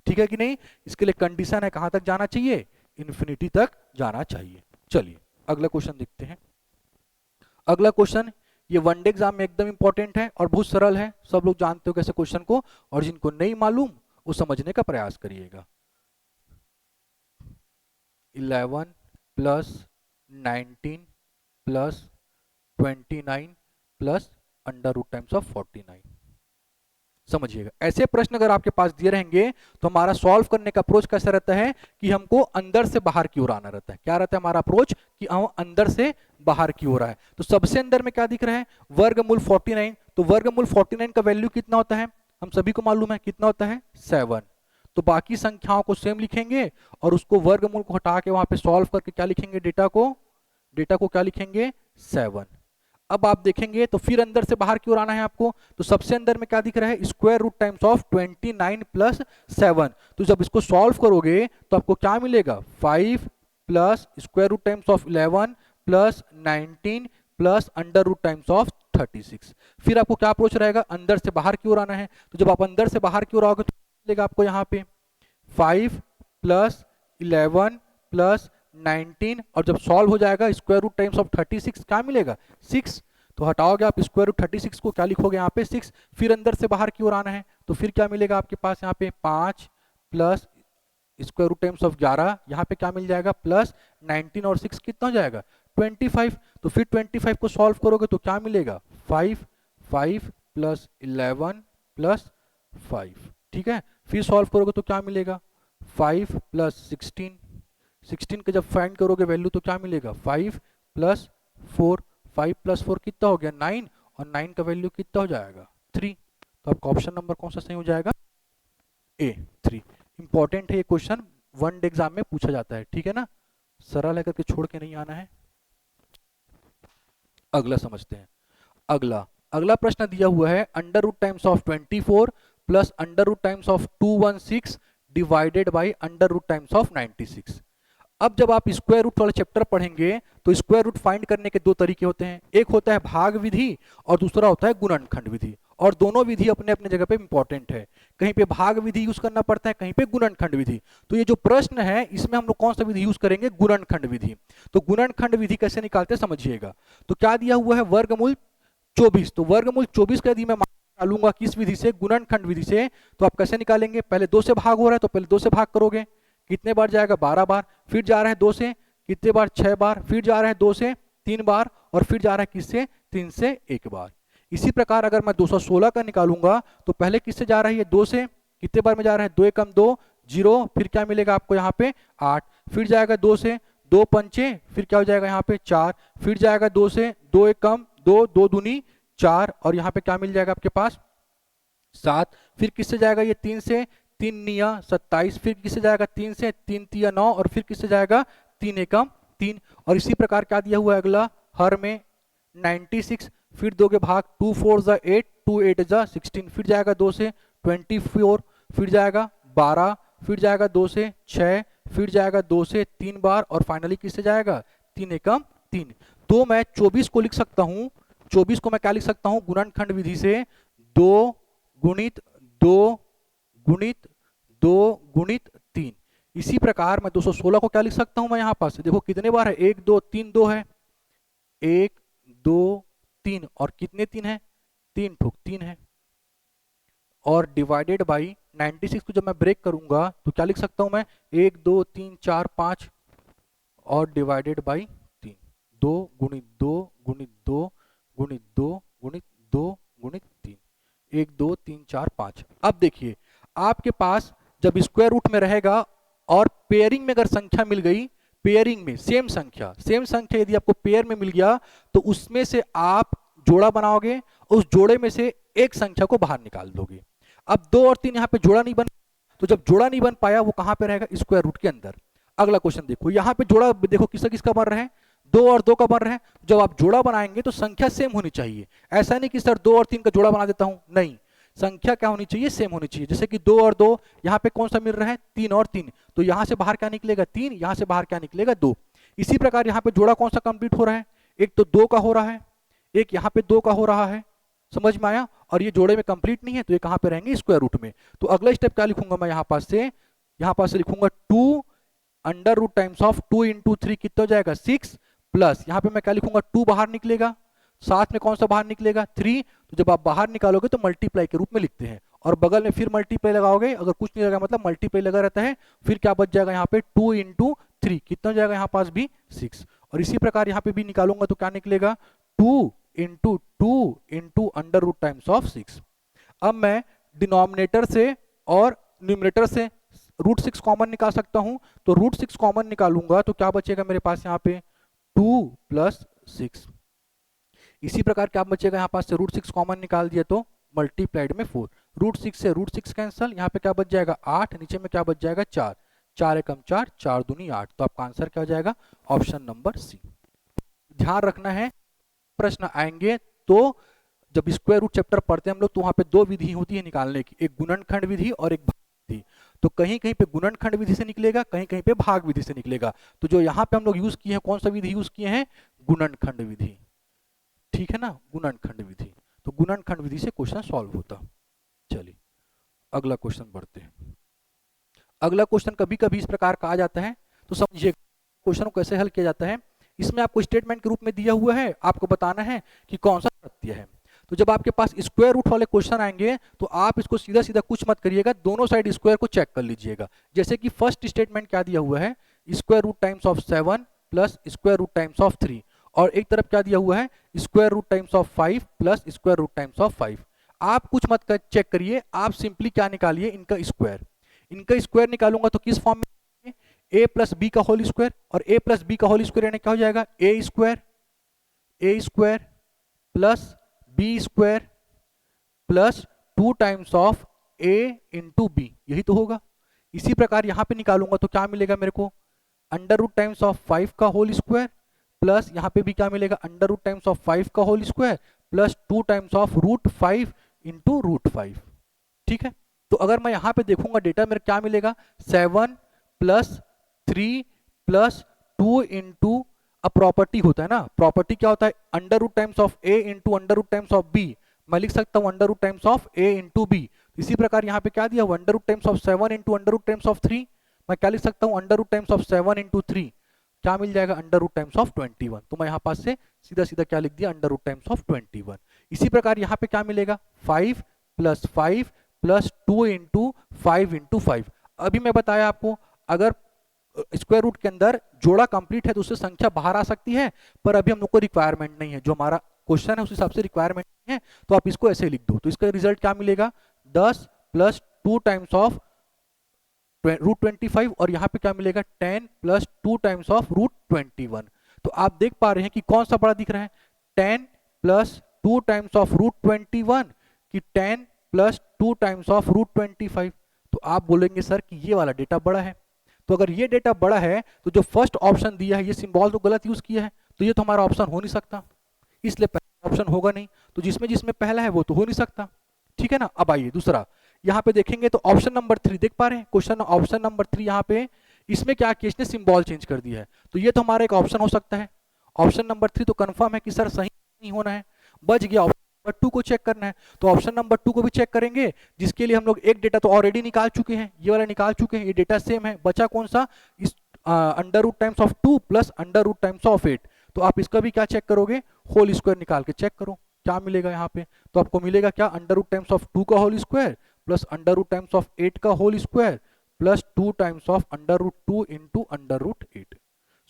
ठीक है कि नहीं। इसके लिए कंडीशन है कहां तक जाना चाहिए, इन्फिनिटी तक जाना चाहिए। चलिए अगला क्वेश्चन देखते हैं। अगला क्वेश्चन ये वनडे एग्जाम में एकदम इंपॉर्टेंट है और बहुत सरल है, सब लोग जानते हो कैसे क्वेश्चन को, और जिनको नहीं मालूम वो समझने का प्रयास करिएगा। 11 plus 19 plus 29 plus under root times of 49। समझिएगा, ऐसे प्रश्न अगर आपके पास दिए रहेंगे तो हमारा सॉल्व करने का अप्रोच कैसा रहता है कि हमको अंदर से बाहर की ओर आना रहता है। क्या रहता है हमारा अप्रोच, कि हम अंदर से बाहर की ओर आए। तो सबसे अंदर में क्या दिख रहा है, वर्गमूल 49। तो वर्गमूल 49 का वैल्यू कितना होता है, हम सभी को मालूम है कितना होता है, 7। तो बाकी संख्याओं को सेम लिखेंगे और उसको वर्गमूल को हटा के वहां पे सॉल्व करके क्या लिखेंगे, डेटा को क्या लिखेंगे, 7। अब आप देखेंगे तो फिर अंदर से बाहर की ओर आना है आपको। तो सबसे अंदर में क्या दिख रहा है, square root times of 29 plus 7। तो जब इसको सॉल्व करोगे तो आपको क्या मिलेगा, 5 plus square root times of 11 plus 19 plus under root times of 36। फिर आपको क्या अप्रोच रहेगा, अंदर से बाहर की ओर आना है। तो जब आप अंदर से बाहर की ओर आओगे तो मिलेगा आपको यहाँ पे 5 प्लस 11 प्लस 19, और जब सॉल्व हो जाएगा स्क्वायर रूट टाइम्स ऑफ 36 क्या मिलेगा, 6। तो हटाओगे आप स्क्वायर रूट 36 को, क्या लिखोगे यहाँ पे 6। फिर अंदर से बाहर की ओर आना है तो फिर क्या मिलेगा आपके पास यहाँ पे 5 plus square root times of 11, यहाँ पे क्या मिल जाएगा प्लस 19 और 6 कितना हो जाएगा 25। तो फिर 25 को सॉल्व करोगे तो क्या मिलेगा 5 प्लस 11 प्लस 5, ठीक है। फिर सॉल्व करोगे तो क्या मिलेगा 5 प्लस 16 का जब फाइंड करोगे वैल्यू तो क्या मिलेगा 5 प्लस 4, 5 प्लस 4 कितना हो गया 9, और 9 का वैल्यू कितना हो जाएगा 3। तो आपका ऑप्शन नंबर कौन सा सही हो जाएगा, ए 3। इंपॉर्टेंट है ये क्वेश्चन, वन डे एग्जाम में पूछा जाता है, ठीक है ना, सरल है करके छोड़ के नहीं आना है। अगला समझते हैं। अगला प्रश्न दिया हुआ है under root times of 24 plus under root times of 216 divided by under root times of 96। अब जब आप स्क्वायर रूट वाला चैप्टर पढ़ेंगे तो स्क्वायर रूट फाइंड करने के दो तरीके होते हैं, एक होता है भाग विधि और दूसरा होता है गुणनखंड विधि, और दोनों विधि अपने अपने जगह पे इंपॉर्टेंट है। कहीं पे भाग विधि यूज करना पड़ता है, कहीं पे गुणनखंड विधि। तो ये जो प्रश्न है इसमें हम लोग कौन सा विधि यूज करेंगे, गुणनखंड विधि। तो गुणनखंड विधि कैसे निकालते समझिएगा। तो क्या दिया हुआ है वर्गमूल 24, तो वर्गमूल 24 का यदि मैं निकालूंगा किस विधि से, गुणनखंड विधि से, तो आप कैसे निकालेंगे, पहले 2 से भाग हो रहा है तो पहले 2 से भाग करोगे, कितने बार जाएगा 12 बार, फिर जा रहा है 2 से कितने बार 6 बार, फिर जा रहा है 2 से 3 बार, और फिर जा रहा है किससे 3 से 1 बार। इसी प्रकार अगर मैं 216 का निकालूंगा तो पहले किससे जा रहा है, ये 2 से कितने बार में जा रहा है, 2 एकम 2 0, फिर क्या मिलेगा आपको यहाँ पे 8, फिर जाएगा 2 से 2 पंचे, फिर क्या हो जाएगा यहाँ पे 4, फिर जाएगा 2 से 2 एकम 2, 2 दूनी 4, और यहाँ पे क्या मिल जाएगा आपके पास 7, फिर किससे जाएगा ये 3 से 3 निया 27, फिर किससे जाएगा 3 से 3 तिया 9, और फिर किससे जाएगा 3 एकम 3। और इसी प्रकार क्या दिया हुआ है अगला, हर में 96, फिर दोगे भाग, 2 4 जा 8, 2 8 जा 16, फिर जाएगा 2 से 24, फिर जाएगा 12, फिर जाएगा 2 से 6, फिर जाएगा 2 से 3 बार, और फाइनली किससे जाएगा, 3 एकम 3। तो मैं 24 को लिख सकता हूं, 24 को मैं क्या लिख सकता हूं, गुणनखंड विधि से 2 गुणित 2 गुणित 2 गुणित 3। इसी प्रकार मैं 216 को क्या लिख सकता हूं मैं यहां पास, देखो कितने बार है, 1 2 3 2 है, 1 2 3, और कितने 3 है, 3 ठोक 3 है, और डिवाइडेड बाई 96 को जब मैं ब्रेक करूंगा तो क्या लिख सकता हूं मैं, 1 2 3 4 5, और डिवाइडेड बाई 3, 2 गुणित 2 गुणित 2 गुणित 2 गुणित 2 गुणित 3, 1 2 3 4 5। अब देखिए आपके पास जब स्क्वायर रूट में रहेगा और पेयरिंग में अगर संख्या मिल गई, पेयरिंग में सेम संख्या यदि आपको पेयर में मिल गया तो उसमें से आप जोड़ा बनाओगे, उस जोड़े में से एक संख्या को बाहर निकाल दोगे। अब 2 और 3 यहाँ पे जोड़ा नहीं बन, तो जब जोड़ा नहीं बन पाया वो कहां पे रहेगा, स्क्वायर रूट के अंदर। अगला क्वेश्चन देखो, यहाँ पे जोड़ा देखो किसका किसका बन रहा है, 2 और 2 का बन रहा है। जब आप जोड़ा बनाएंगे तो संख्या सेम होनी चाहिए, ऐसा नहीं कि सर 2 और 3 का जोड़ा बना देता हूं, नहीं, संख्या क्या होनी चाहिए, सेम होनी चाहिए। जैसे कि 2 और 2, यहाँ पे कौन सा मिल रहा है, 3 और 3, तो यहां से बाहर क्या निकलेगा, 3, यहां से बाहर क्या निकलेगा, 2। इसी प्रकार यहाँ पे जोड़ा कौन सा कंप्लीट हो रहा है, एक तो 2 का हो रहा है, एक यहाँ पे 2 का हो रहा है, समझ में आया, और ये जोड़े में कंप्लीट नहीं है तो ये कहां पे रहेंगे, स्क्वायर रूट में। तो अगला स्टेप क्या लिखूंगा मैं यहाँ पास से लिखूंगा 2 under root times of 2 into 3 कितना हो जाएगा, 6, प्लस यहाँ पे मैं क्या लिखूंगा, 2 बाहर निकलेगा, साथ में कौन सा बाहर निकलेगा, 3। तो जब आप बाहर निकालोगे तो मल्टीप्लाई के रूप में लिखते हैं, और बगल में फिर मल्टीप्लाई लगाओगे, अगर कुछ नहीं लगा मतलब मल्टीप्लाई लगा रहता है, फिर क्या बच जाएगा यहाँ पे 2 इंटू 3 कितना हो जाएगा यहाँ पास भी 6। और इसी प्रकार यहाँ पे भी निकालूंगा तो क्या निकलेगा, 2 into under root times of 6। अब मैं डिनोमिनेटर से और न्यूमरेटर से रूट 6 कॉमन निकाल सकता हूं, तो रूट 6 कॉमन निकालूंगा तो क्या बचेगा मेरे पास यहाँ पे 2 प्लस 6। इसी प्रकार क्या बचेगा यहाँ पास से, रूट 6 कॉमन निकाल दिया तो मल्टीप्लाइड में 4, रूट 6 से रूट 6 कैंसल, यहाँ पे क्या बच जाएगा 8, नीचे में क्या बच जाएगा 4, 4 एकम 4, 4 दूनी 8। तो आपका आंसर क्या हो जाएगा, ऑप्शन नंबर सी। ध्यान रखना है प्रश्न आएंगे तो जब स्क्वायर रूट चैप्टर पढ़ते हैं हम लोग तो वहां पे 2 विधि होती है निकालने की, एक गुणनखंड विधि और एक भाग विधि। तो कहीं कहीं पे गुणनखंड विधि से निकलेगा, कहीं कहीं पे भाग विधि से निकलेगा। तो जो यहाँ पे हम लोग यूज किए हैं, कौन सा विधि यूज किए हैं, गुणनखंड विधि, ठीक है ना, गुणनखंड विधि। तो गुणनखंड विधि से क्वेश्चन सॉल्व होता। चलिए अगला क्वेश्चन बढ़ते हैं। अगला क्वेश्चन कभी कभी इस प्रकार का आ जाता है, तो समझिए क्वेश्चन को कैसे हल किया जाता है। इसमें आपको स्टेटमेंट के रूप में दिया हुआ है, आपको बताना है कि कौन सा सत्य है। तो जब आपके पास स्क्वायर रूट वाले क्वेश्चन आएंगे तो आप इसको सीधा सीधा कुछ मत करिएगा, दोनों साइड स्क्वायर को चेक कर लीजिएगा। जैसे कि फर्स्ट स्टेटमेंट क्या दिया हुआ है, square root times of 7 plus square root times of 3, और एक तरफ क्या दिया हुआ है, square root times of 5 plus square root times of 5। आप कुछ मत कर चेक करिए, आप सिंपली क्या निकालिए, इनका स्क्वायर। इनका स्क्वायर निकालूंगा तो किस फॉर्म में, a प्लस बी का होल स्क्वायर, और a प्लस बी का होल स्क्वायर यानी क्या हो जाएगा, A square plus B square plus 2 times of a into B, यही तो होगा। इसी प्रकार यहां पे निकालूंगा तो क्या मिलेगा मेरे को, अंडर रूट टाइम्स ऑफ 5 का होल स्क्वायर प्लस यहाँ पे भी क्या मिलेगा, अंडर रूट टाइम्स ऑफ 5 का whole square plus 2 times of root 5 into root 5, ठीक है। तो अगर मैं यहाँ पे देखूंगा डेटा मेरा क्या मिलेगा, 7 प्लस 3 प्लस 2 इंटू, अब प्रॉपर्टी होता है ना, प्रॉपर्टी क्या होता है, under root times of a into under root times of b, मैं लिख सकता हूँ under root times of a into b. इसी प्रकार यहाँ पे क्या दिया हुआ, under root times of 7 into under root times of 3, मैं क्या लिख सकता हूँ, under root times of 7 into 3 क्या मिल जाएगा, अंडर रूट टाइम्स ऑफ 21। तो मैं यहाँ पास से सीधा सीधा क्या लिख दिया, अंडर रूट टाइम्स ऑफ 21। इसी प्रकार यहाँ पे क्या मिलेगा, 5 प्लस 5 प्लस 2 इंटू 5 इंटू 5। अभी मैं बताया आपको, अगर स्क्वायर रूट के अंदर जोड़ा कंप्लीट है तो उससे संख्या बाहर आ सकती है, पर अभी हम लोग को रिक्वायरमेंट नहीं है, जो हमारा क्वेश्चन है उस हिसाब से रिक्वायरमेंट नहीं है, तो आप इसको ऐसे लिख दो। तो इसका रिजल्ट क्या मिलेगा, 10 प्लस 2 टाइम्स ऑफ रूट 25, और यहाँ पे क्या मिलेगा 10 प्लस 2 टाइम्स ऑफ रूट 21। तो आप देख पा रहे हैं कि कौन सा बड़ा दिख रहा है, 10 प्लस 2 टाइम्स ऑफ रूट 21 कि 10 प्लस 2 टाइम्स ऑफ रूट 25। तो आप बोलेंगे सर कि ये वाला डेटा बड़ा है। तो अगर ये डेटा बड़ा है तो जो फर्स्ट ऑप्शन दिया है ये सिंबल तो गलत यूज किया है, तो ये तो हमारा ऑप्शन हो नहीं सकता। इसलिए ऑप्शन होगा नहीं, तो जिसमें जिसमें पहला है वो तो हो नहीं सकता, ठीक है ना। अब आइए दूसरा, यहाँ पे देखेंगे तो ऑप्शन नंबर 3 देख पा रहे हैं, क्वेश्चन ऑप्शन नंबर 3 यहाँ पे, इसमें क्या किया इसने, सिंबल चेंज कर दिया है, तो ये तो हमारा एक ऑप्शन हो सकता है। ऑप्शन नंबर 3 तो कंफर्म है कि सर सही नहीं होना है, बच गया ऑप्शन नंबर 2 को चेक करना है, तो ऑप्शन नंबर 2 को भी चेक करेंगे, जिसके लिए हम लोग एक डेटा तो ऑलरेडी निकाल चुके हैं, ये वाला निकाल चुके हैं, ये डेटा सेम है, बचा कौन सा, इस under root times of 2 plus under root times of 8, तो आप इसका भी क्या चेक करोगे, होल स्क्वायर निकाल के चेक करो क्या मिलेगा यहाँ पे, तो आपको मिलेगा क्या, अंडर रूट टाइम्स ऑफ 2 का whole square plus under root times of 8 का whole square plus 2 times of under root 2 into under root 8।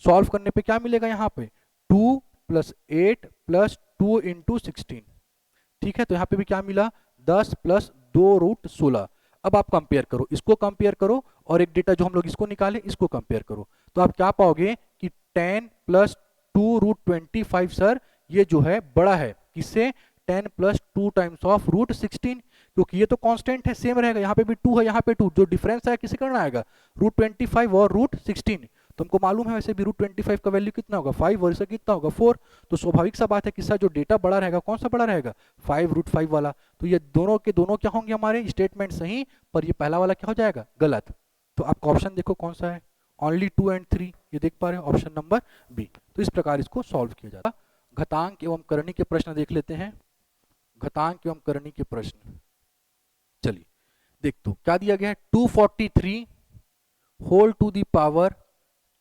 Solve करने पे क्या मिलेगा यहाँ पे, 2 प्लस 8 प्लस 2 इंटू 16, ठीक है, तो यहाँ पे भी क्या मिला, 10 प्लस 2 रूट 16। अब आप कंपेयर करो, इसको कंपेयर करो और एक डेटा जो हम लोग इसको निकाले इसको कंपेयर करो, तो आप क्या पाओगे कि 10 प्लस 2 रूट 25 सर ये जो है बड़ा है किससे, 10 प्लस 2 टाइम्स ऑफ रूट 16, क्योंकि ये तो कांस्टेंट है सेम रहेगा, यहाँ पे भी 2 है यहाँ पे 2, जो डिफरेंस है किसे करना आएगा, रूट 25 और रूट 16, तो हमको मालूम है वैसे भी रूट 25 का वैल्यू कितना होगा 5 और इसका कितना होगा 4, तो स्वाभाविक सा बात है कि सर जो डेटा बड़ा रहेगा कौन सा बड़ा रहेगा 5 रूट 5 वाला, तो ये दोनों के दोनों क्या होंगे हमारे स्टेटमेंट सही, पर ये पहला वाला क्या हो जाएगा गलत, तो आपका ऑप्शन देखो कौन सा है, ओनली 2 एंड 3, ये देख पा रहे हो ऑप्शन नंबर बी। तो इस प्रकार इसको सॉल्व किया जाता है। घातांक एवं करनी के प्रश्न देख लेते हैं, घातांक एवं करनी के प्रश्न, चलिए देख तो क्या दिया गया है, 243 whole to the power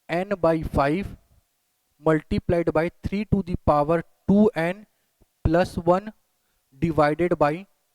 n by 5 multiplied by 3 to the power 2n plus 1 divided by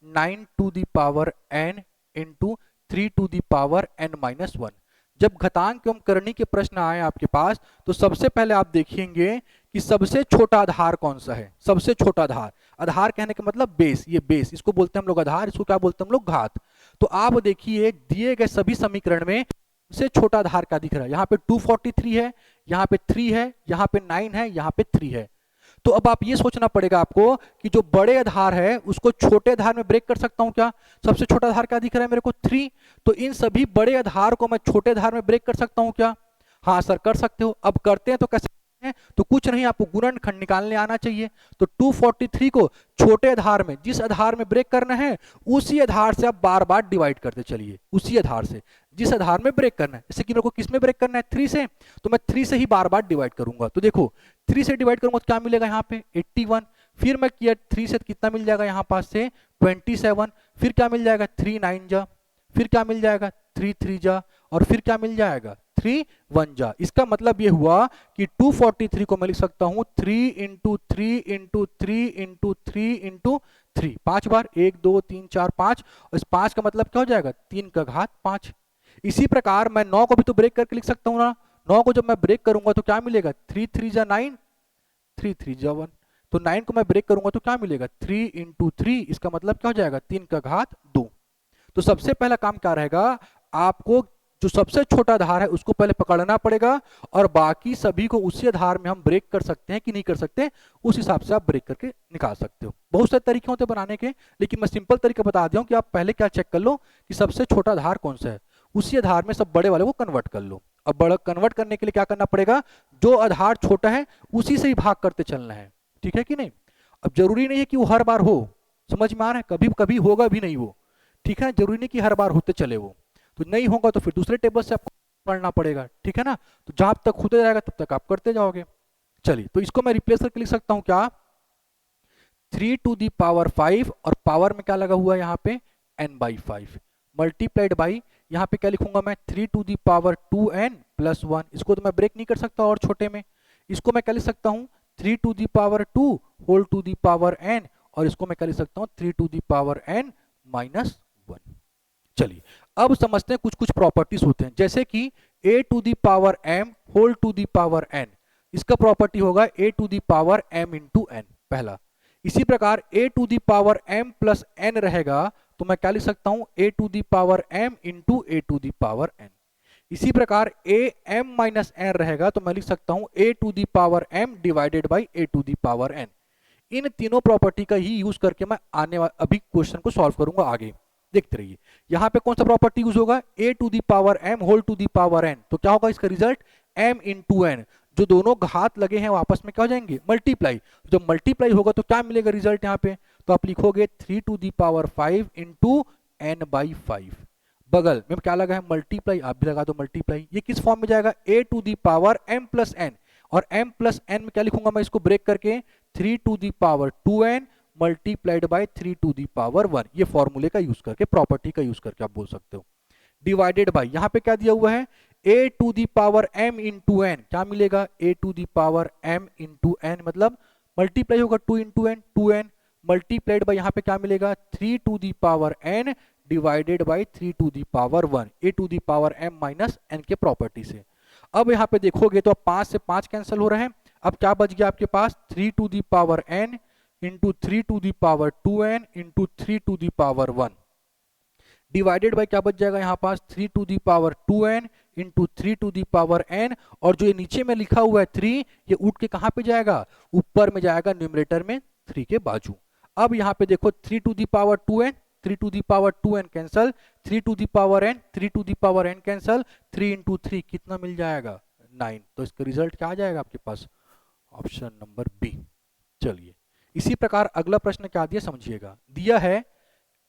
9 to the power n into 3 to the power n minus 1। जब घातांक एवं करनी के प्रश्न आए आपके पास तो सबसे पहले आप देखेंगे कि सबसे छोटा आधार कौन सा है, सबसे छोटा आधार, आधार कहने का मतलब बेस, ये बेस इसको बोलते हैं हम लोग आधार, इसको क्या बोलते हैं हम लोग घात। तो आप देखिए दिए गए सभी समीकरण में सबसे छोटा आधार क्या दिख रहा है, यहाँ पे 243 है, यहाँ पे 3 है, यहाँ पे 9 है, यहाँ पे 3 है, तो अब आप ये सोचना पड़ेगा आपको कि जो बड़े आधार है उसको छोटे आधार में ब्रेक कर सकता हूं क्या, सबसे छोटा आधार क्या दिख रहा है मेरे को 3, तो इन सभी बड़े आधार को मैं छोटे आधार में ब्रेक कर सकता हूं क्या, हाँ सर कर सकते हो। अब करते हैं तो कैसे हैं, तो कुछ नहीं आपको गुणनखंड निकालने आना चाहिए, तो 243 को छोटे आधार में जिस आधार में ब्रेक करना है उसी आधार से आप बार बार डिवाइड करते चलिए, उसी आधार से जिस आधार में ब्रेक करना है, जैसे कि मेरे को किस में ब्रेक करना है 3 से, तो मैं 3 से ही बार बार डिवाइड करूंगा, तो देखो 3 से डिवाइड करूंगा तो क्या मिलेगा यहाँ पे 81, फिर मैं किया 3 से कितना मिल जाएगा यहाँ पास से 27, फिर क्या मिल जाएगा 3 9 जा, फिर क्या मिल जाएगा 3 3 जा, और फिर क्या मिल जाएगा 3 1 जा। इसका मतलब ये हुआ कि 243 को मैं लिख सकता हूं 3 इंटू 3 इंटू 3 इंटू 3 इंटू 3, 5 बार, 1 2 3 4 5, और इस 5 का मतलब क्या हो जाएगा 3 का घात 5। इसी प्रकार मैं 9 को भी तो ब्रेक करके लिख सकता हूं ना, 9 को जब मैं ब्रेक करूंगा तो क्या मिलेगा 3 3 जा 9, 3 3 जा 1, तो 9 को मैं ब्रेक करूंगा तो क्या मिलेगा 3 इंटू 3, इसका मतलब क्या हो जाएगा 3 का घात 2। तो सबसे पहला काम क्या रहेगा, आपको जो सबसे छोटा आधार है उसको पहले पकड़ना पड़ेगा और बाकी सभी को उसी आधार में हम ब्रेक कर सकते हैं कि नहीं कर सकते, उस हिसाब से आप ब्रेक करके निकाल सकते हो। बहुत सारे तरीके होते हैं बनाने के, लेकिन मैं सिंपल तरीका बता दिया हूं कि आप पहले क्या चेक कर लो कि सबसे छोटा आधार कौन सा है, उसी आधार में सब बड़े वाले को कन्वर्ट कर लो। अब बड़ा कन्वर्ट करने के लिए क्या करना पड़ेगा, जो आधार छोटा है उसी से ही भाग करते चलना है, ठीक है कि नहीं। अब जरूरी नहीं है कि वो हर बार हो, समझ में आ रहा है, कभी कभी होगा भी नहीं वो, ठीक है, जरूरी नहीं कि हर बार होते चले वो, तो नहीं होगा तो फिर दूसरे टेबल से आपको पढ़ना तक, ठीक है ना, तो जहां तक होते जाएगा तब तक आप करते जाओगे। चलिए तो इसको मैं रिप्लेस करके लिख सकता हूं क्या 3 टू दी पावर 5, और पावर में क्या लगा हुआ है यहाँ पे n बाई 5 मल्टीप्लाइड बाई, यहाँ पे क्या लिखूंगा मैं 3 to the power 2n plus 1, इसको तो मैं ब्रेक नहीं कर सकता और छोटे में, इसको मैं क्या लिख सकता हूँ 3 to the power 2 whole to the power n, और इसको मैं क्या लिख सकता हूँ 3 to the power n minus 1। चलिए अब समझते हैं कुछ कुछ प्रॉपर्टीज होते हैं, जैसे कि a to the power m whole to the power n, इसका प्रॉपर्टी होगा a to the power m into n पहला। इसी प्रकार a to the power m plus n रहेगा तो मैं क्या लिख सकता हूं a to the power m into a to the power n। इसी प्रकार a m माइनस n रहेगा तो मैं लिख सकता हूं a to the power m divided by a to the power n। इन तीनों प्रॉपर्टी का ही यूज करके मैं आने वाले अभी क्वेश्चन को सॉल्व करूंगा आगे, देखते रहिए। यहां पे कौन सा प्रॉपर्टी यूज होगा a to the power m whole to the power n, तो क्या होगा इसका रिजल्ट m इंटू n, जो दोनों घात लगे हैं वो आपस में क्या हो जाएंगे, मल्टीप्लाई। जब मल्टीप्लाई होगा तो क्या मिलेगा रिजल्ट यहाँ पे, तो आप लिखोगे 3 to the power 5 into n by 5। बगल में क्या लगा है, मल्टीप्लाई, आप भी लगा दो मल्टीप्लाई। ये किस फॉर्म में जाएगा, a to the power m plus n, और m प्लस एन में क्या लिखूंगा मैं इसको ब्रेक करके, 3 to the power 2n multiplied by 3 to the power 1। ये फॉर्मूले का यूज करके, प्रॉपर्टी का यूज करके आप बोल सकते हो। डिवाइडेड बाय, यहाँ पे क्या दिया हुआ है, a to the power m into n, क्या मिलेगा, a to the power m into n, मतलब मल्टीप्लाई होगा 2 into N, 2n multiplied bye यहाँ पे क्या मिलेगा, 3 to the power n divided by 3 to the power 1, a to the power m minus n के property से। अब यहाँ पे देखोगे तो 5 से 5 कैंसिल हो रहे हैं। अब क्या बच गया आपके पास, 3 to the power n into 3 to the power 2n into 3 to the power 1 divided by क्या बच जाएगा यहाँ पास, 3 to the power 2n into 3 to the power n, और जो ये नीचे में लिखा हुआ है 3, ये उठ के कहाँ पे जाएगा, ऊपर में जाएगा न्यूमरेटर में 3 के बाजू। अब यहाँ पे देखो 3 to the power 2n, 3 to the power 2n cancel, 3 to the power n, 3 to the power n cancel, 3 into 3 कितना मिल जाएगा, 9। तो इसका रिजल्ट क्या आ जाएगा आपके पास, ऑप्शन नंबर बी। चलिए इसी प्रकार अगला प्रश्न क्या दिया समझिएगा, दिया है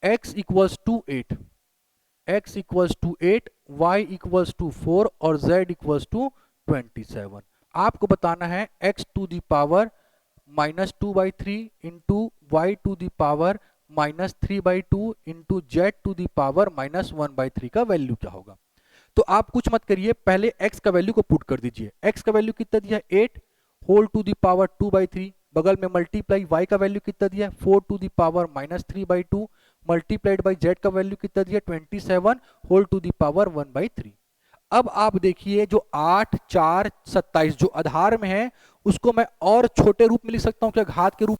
x equals to 8, x equals to 8, y equals to 4 और z इक्वल्स टू 27। आपको बताना है x to the power minus 2/3 into y to the power minus 3/2 into z to the power minus 1/3 का वैल्यू क्या होगा। तो आप कुछ मत करिए, पहले x का वैल्यू को पुट कर दीजिए। x का वैल्यू कितना दिया है, 8 होल टू दी पावर 2/3, बगल में मल्टीप्लाई y का वैल्यू कितना दिया है, 4 to the power minus 3/2 multiplied by z का वैल्यू कितना दिया, 27 होल टू दी पावर 1/3। अब आप देखिए जो 8 4 27 जो आधार में है उसको मैं और छोटे रूप में लिख सकता हूं क्या, घात के रूप।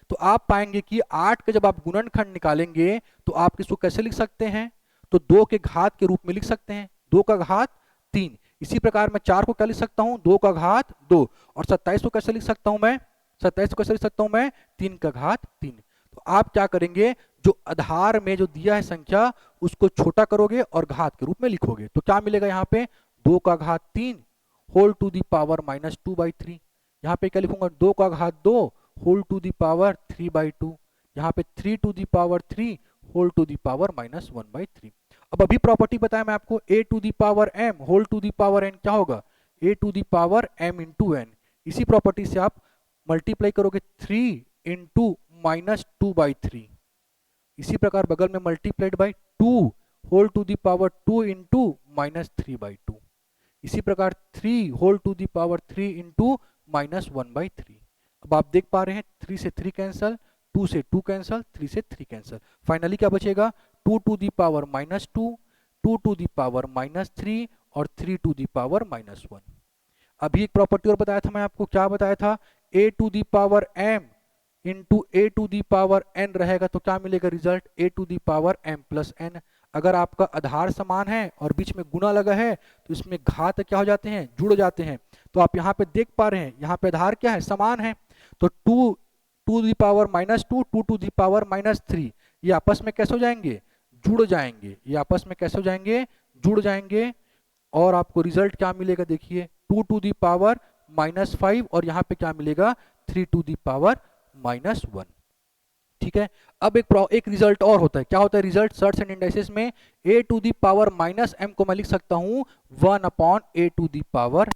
तो आप पाएंगे कि 8 का जब आप गुणनखंड निकालेंगे तो आप इसको कैसे लिख सकते हैं, तो 2 के घात के रूप में लिख सकते हैं, 2 का घात 3। इसी प्रकार मैं 4 को क्या लिख सकता हूं, 2 का घात 2, और 27 को कैसे लिख सकता हूं मैं, 27 को कैसे लिख सकता हूं मैं, 3 का घात 3। तो आप क्या करेंगे, जो आधार में जो दिया है संख्या उसको छोटा करोगे और घात के रूप में लिखोगे। तो क्या मिलेगा यहाँ पे, 2 का घात 3 whole to the power minus 2/3। यहाँ पे क्या लिखूंगा, 2 का घात 2 होल टू दी पावर 3/2। यहाँ पे 3 to the power 3 whole to the power minus 1/3। अब अभी प्रॉपर्टी बताया मैं आपको, a to the power m whole to the power n क्या होगा, a to the power m into n। इसी प्रॉपर्टी से आप मल्टीप्लाई करोगे 3 इंटू माइनस 2/3। इसी प्रकार बगल में multiplied by 2 whole to the power 2 into minus 3/2। इसी प्रकार 3 whole to the power 3 into minus 1/3। अब आप देख पा रहे हैं 3 से 3 कैंसल, 2 से 2 कैंसल, 3 से 3 कैंसल, फाइनली क्या बचेगा, 2 to the power minus 2, 2 to the power minus 3 और 3 टू दी पावर माइनस 1। अभी एक प्रॉपर्टी और बताया था मैं आपको, क्या बताया था, a to the power m into a to the power n रहेगा तो क्या मिलेगा result, a to the power m plus n। अगर आपका आधार समान है और बीच में गुना लगा है तो इसमें घात क्या हो जाते हैं, जुड़ जाते हैं। तो आप यहाँ पे देख पा रहे हैं, यहाँ पे आधार क्या है, समान है। तो 2 to the power minus 2, 2 to the power minus 3, ये आपस में कैसे हो जाएंगे, जुड़ जाएंगे। ये आपस में कैसे हो जाएंगे, जुड़ जाएंगे। और आपको रिजल्ट क्या मिलेगा, देखिए 2 टू दी पावर माइनस 5 और यहाँ पे क्या मिलेगा, 3 टू दी पावर माइनस 1। ठीक है, अब एक रिजल्ट और होता है, क्या होता है रिजल्ट, सर्ट्स एंड इंडाइसेस में a to the power minus m को मैं लिख सकता हूं 1 upon a to the power,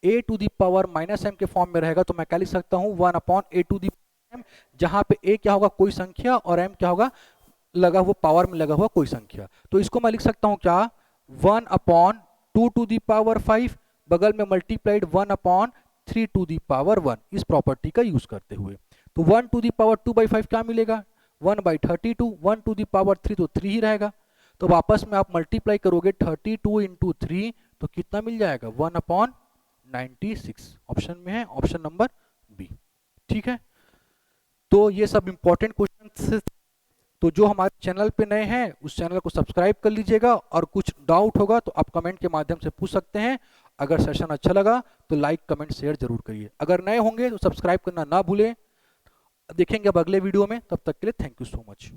a to the power minus m के फॉर्म में रहेगा तो मैं क्या लिख सकता हूं 1 upon a to the m, जहां पे a क्या होगा, कोई संख्या, और m क्या होगा, लगा हुआ पावर में लगा हुआ कोई संख्या। तो इसको मैं लिख सकता हूं क्या, 1 अपॉन 2 टू दी पावर 5, बगल में multiplied 1 upon 3 to the power 1, इस प्रॉपर्टी का यूज करते हुए। तो 1 टू दी पावर 2/5 क्या मिलेगा, 1/32, 1 टू दी पावर 3 तो 3 ही रहेगा। तो वापस में आप मल्टीप्लाई करोगे 32 इंटू 3 तो कितना मिल जाएगा, 1 अपॉन 96 ऑप्शन में है, ऑप्शन नंबर बी। ठीक है, तो ये सब इंपॉर्टेंट क्वेश्चन। तो जो हमारे चैनल पे नए हैं उस चैनल को सब्सक्राइब कर लीजिएगा, और कुछ डाउट होगा तो आप कमेंट के माध्यम से पूछ सकते हैं। अगर सेशन अच्छा लगा तो लाइक कमेंट शेयर जरूर करिए। अगर नए होंगे तो सब्सक्राइब करना ना भूलें। देखेंगे अब अगले वीडियो में, तब तक के लिए थैंक यू सो मच।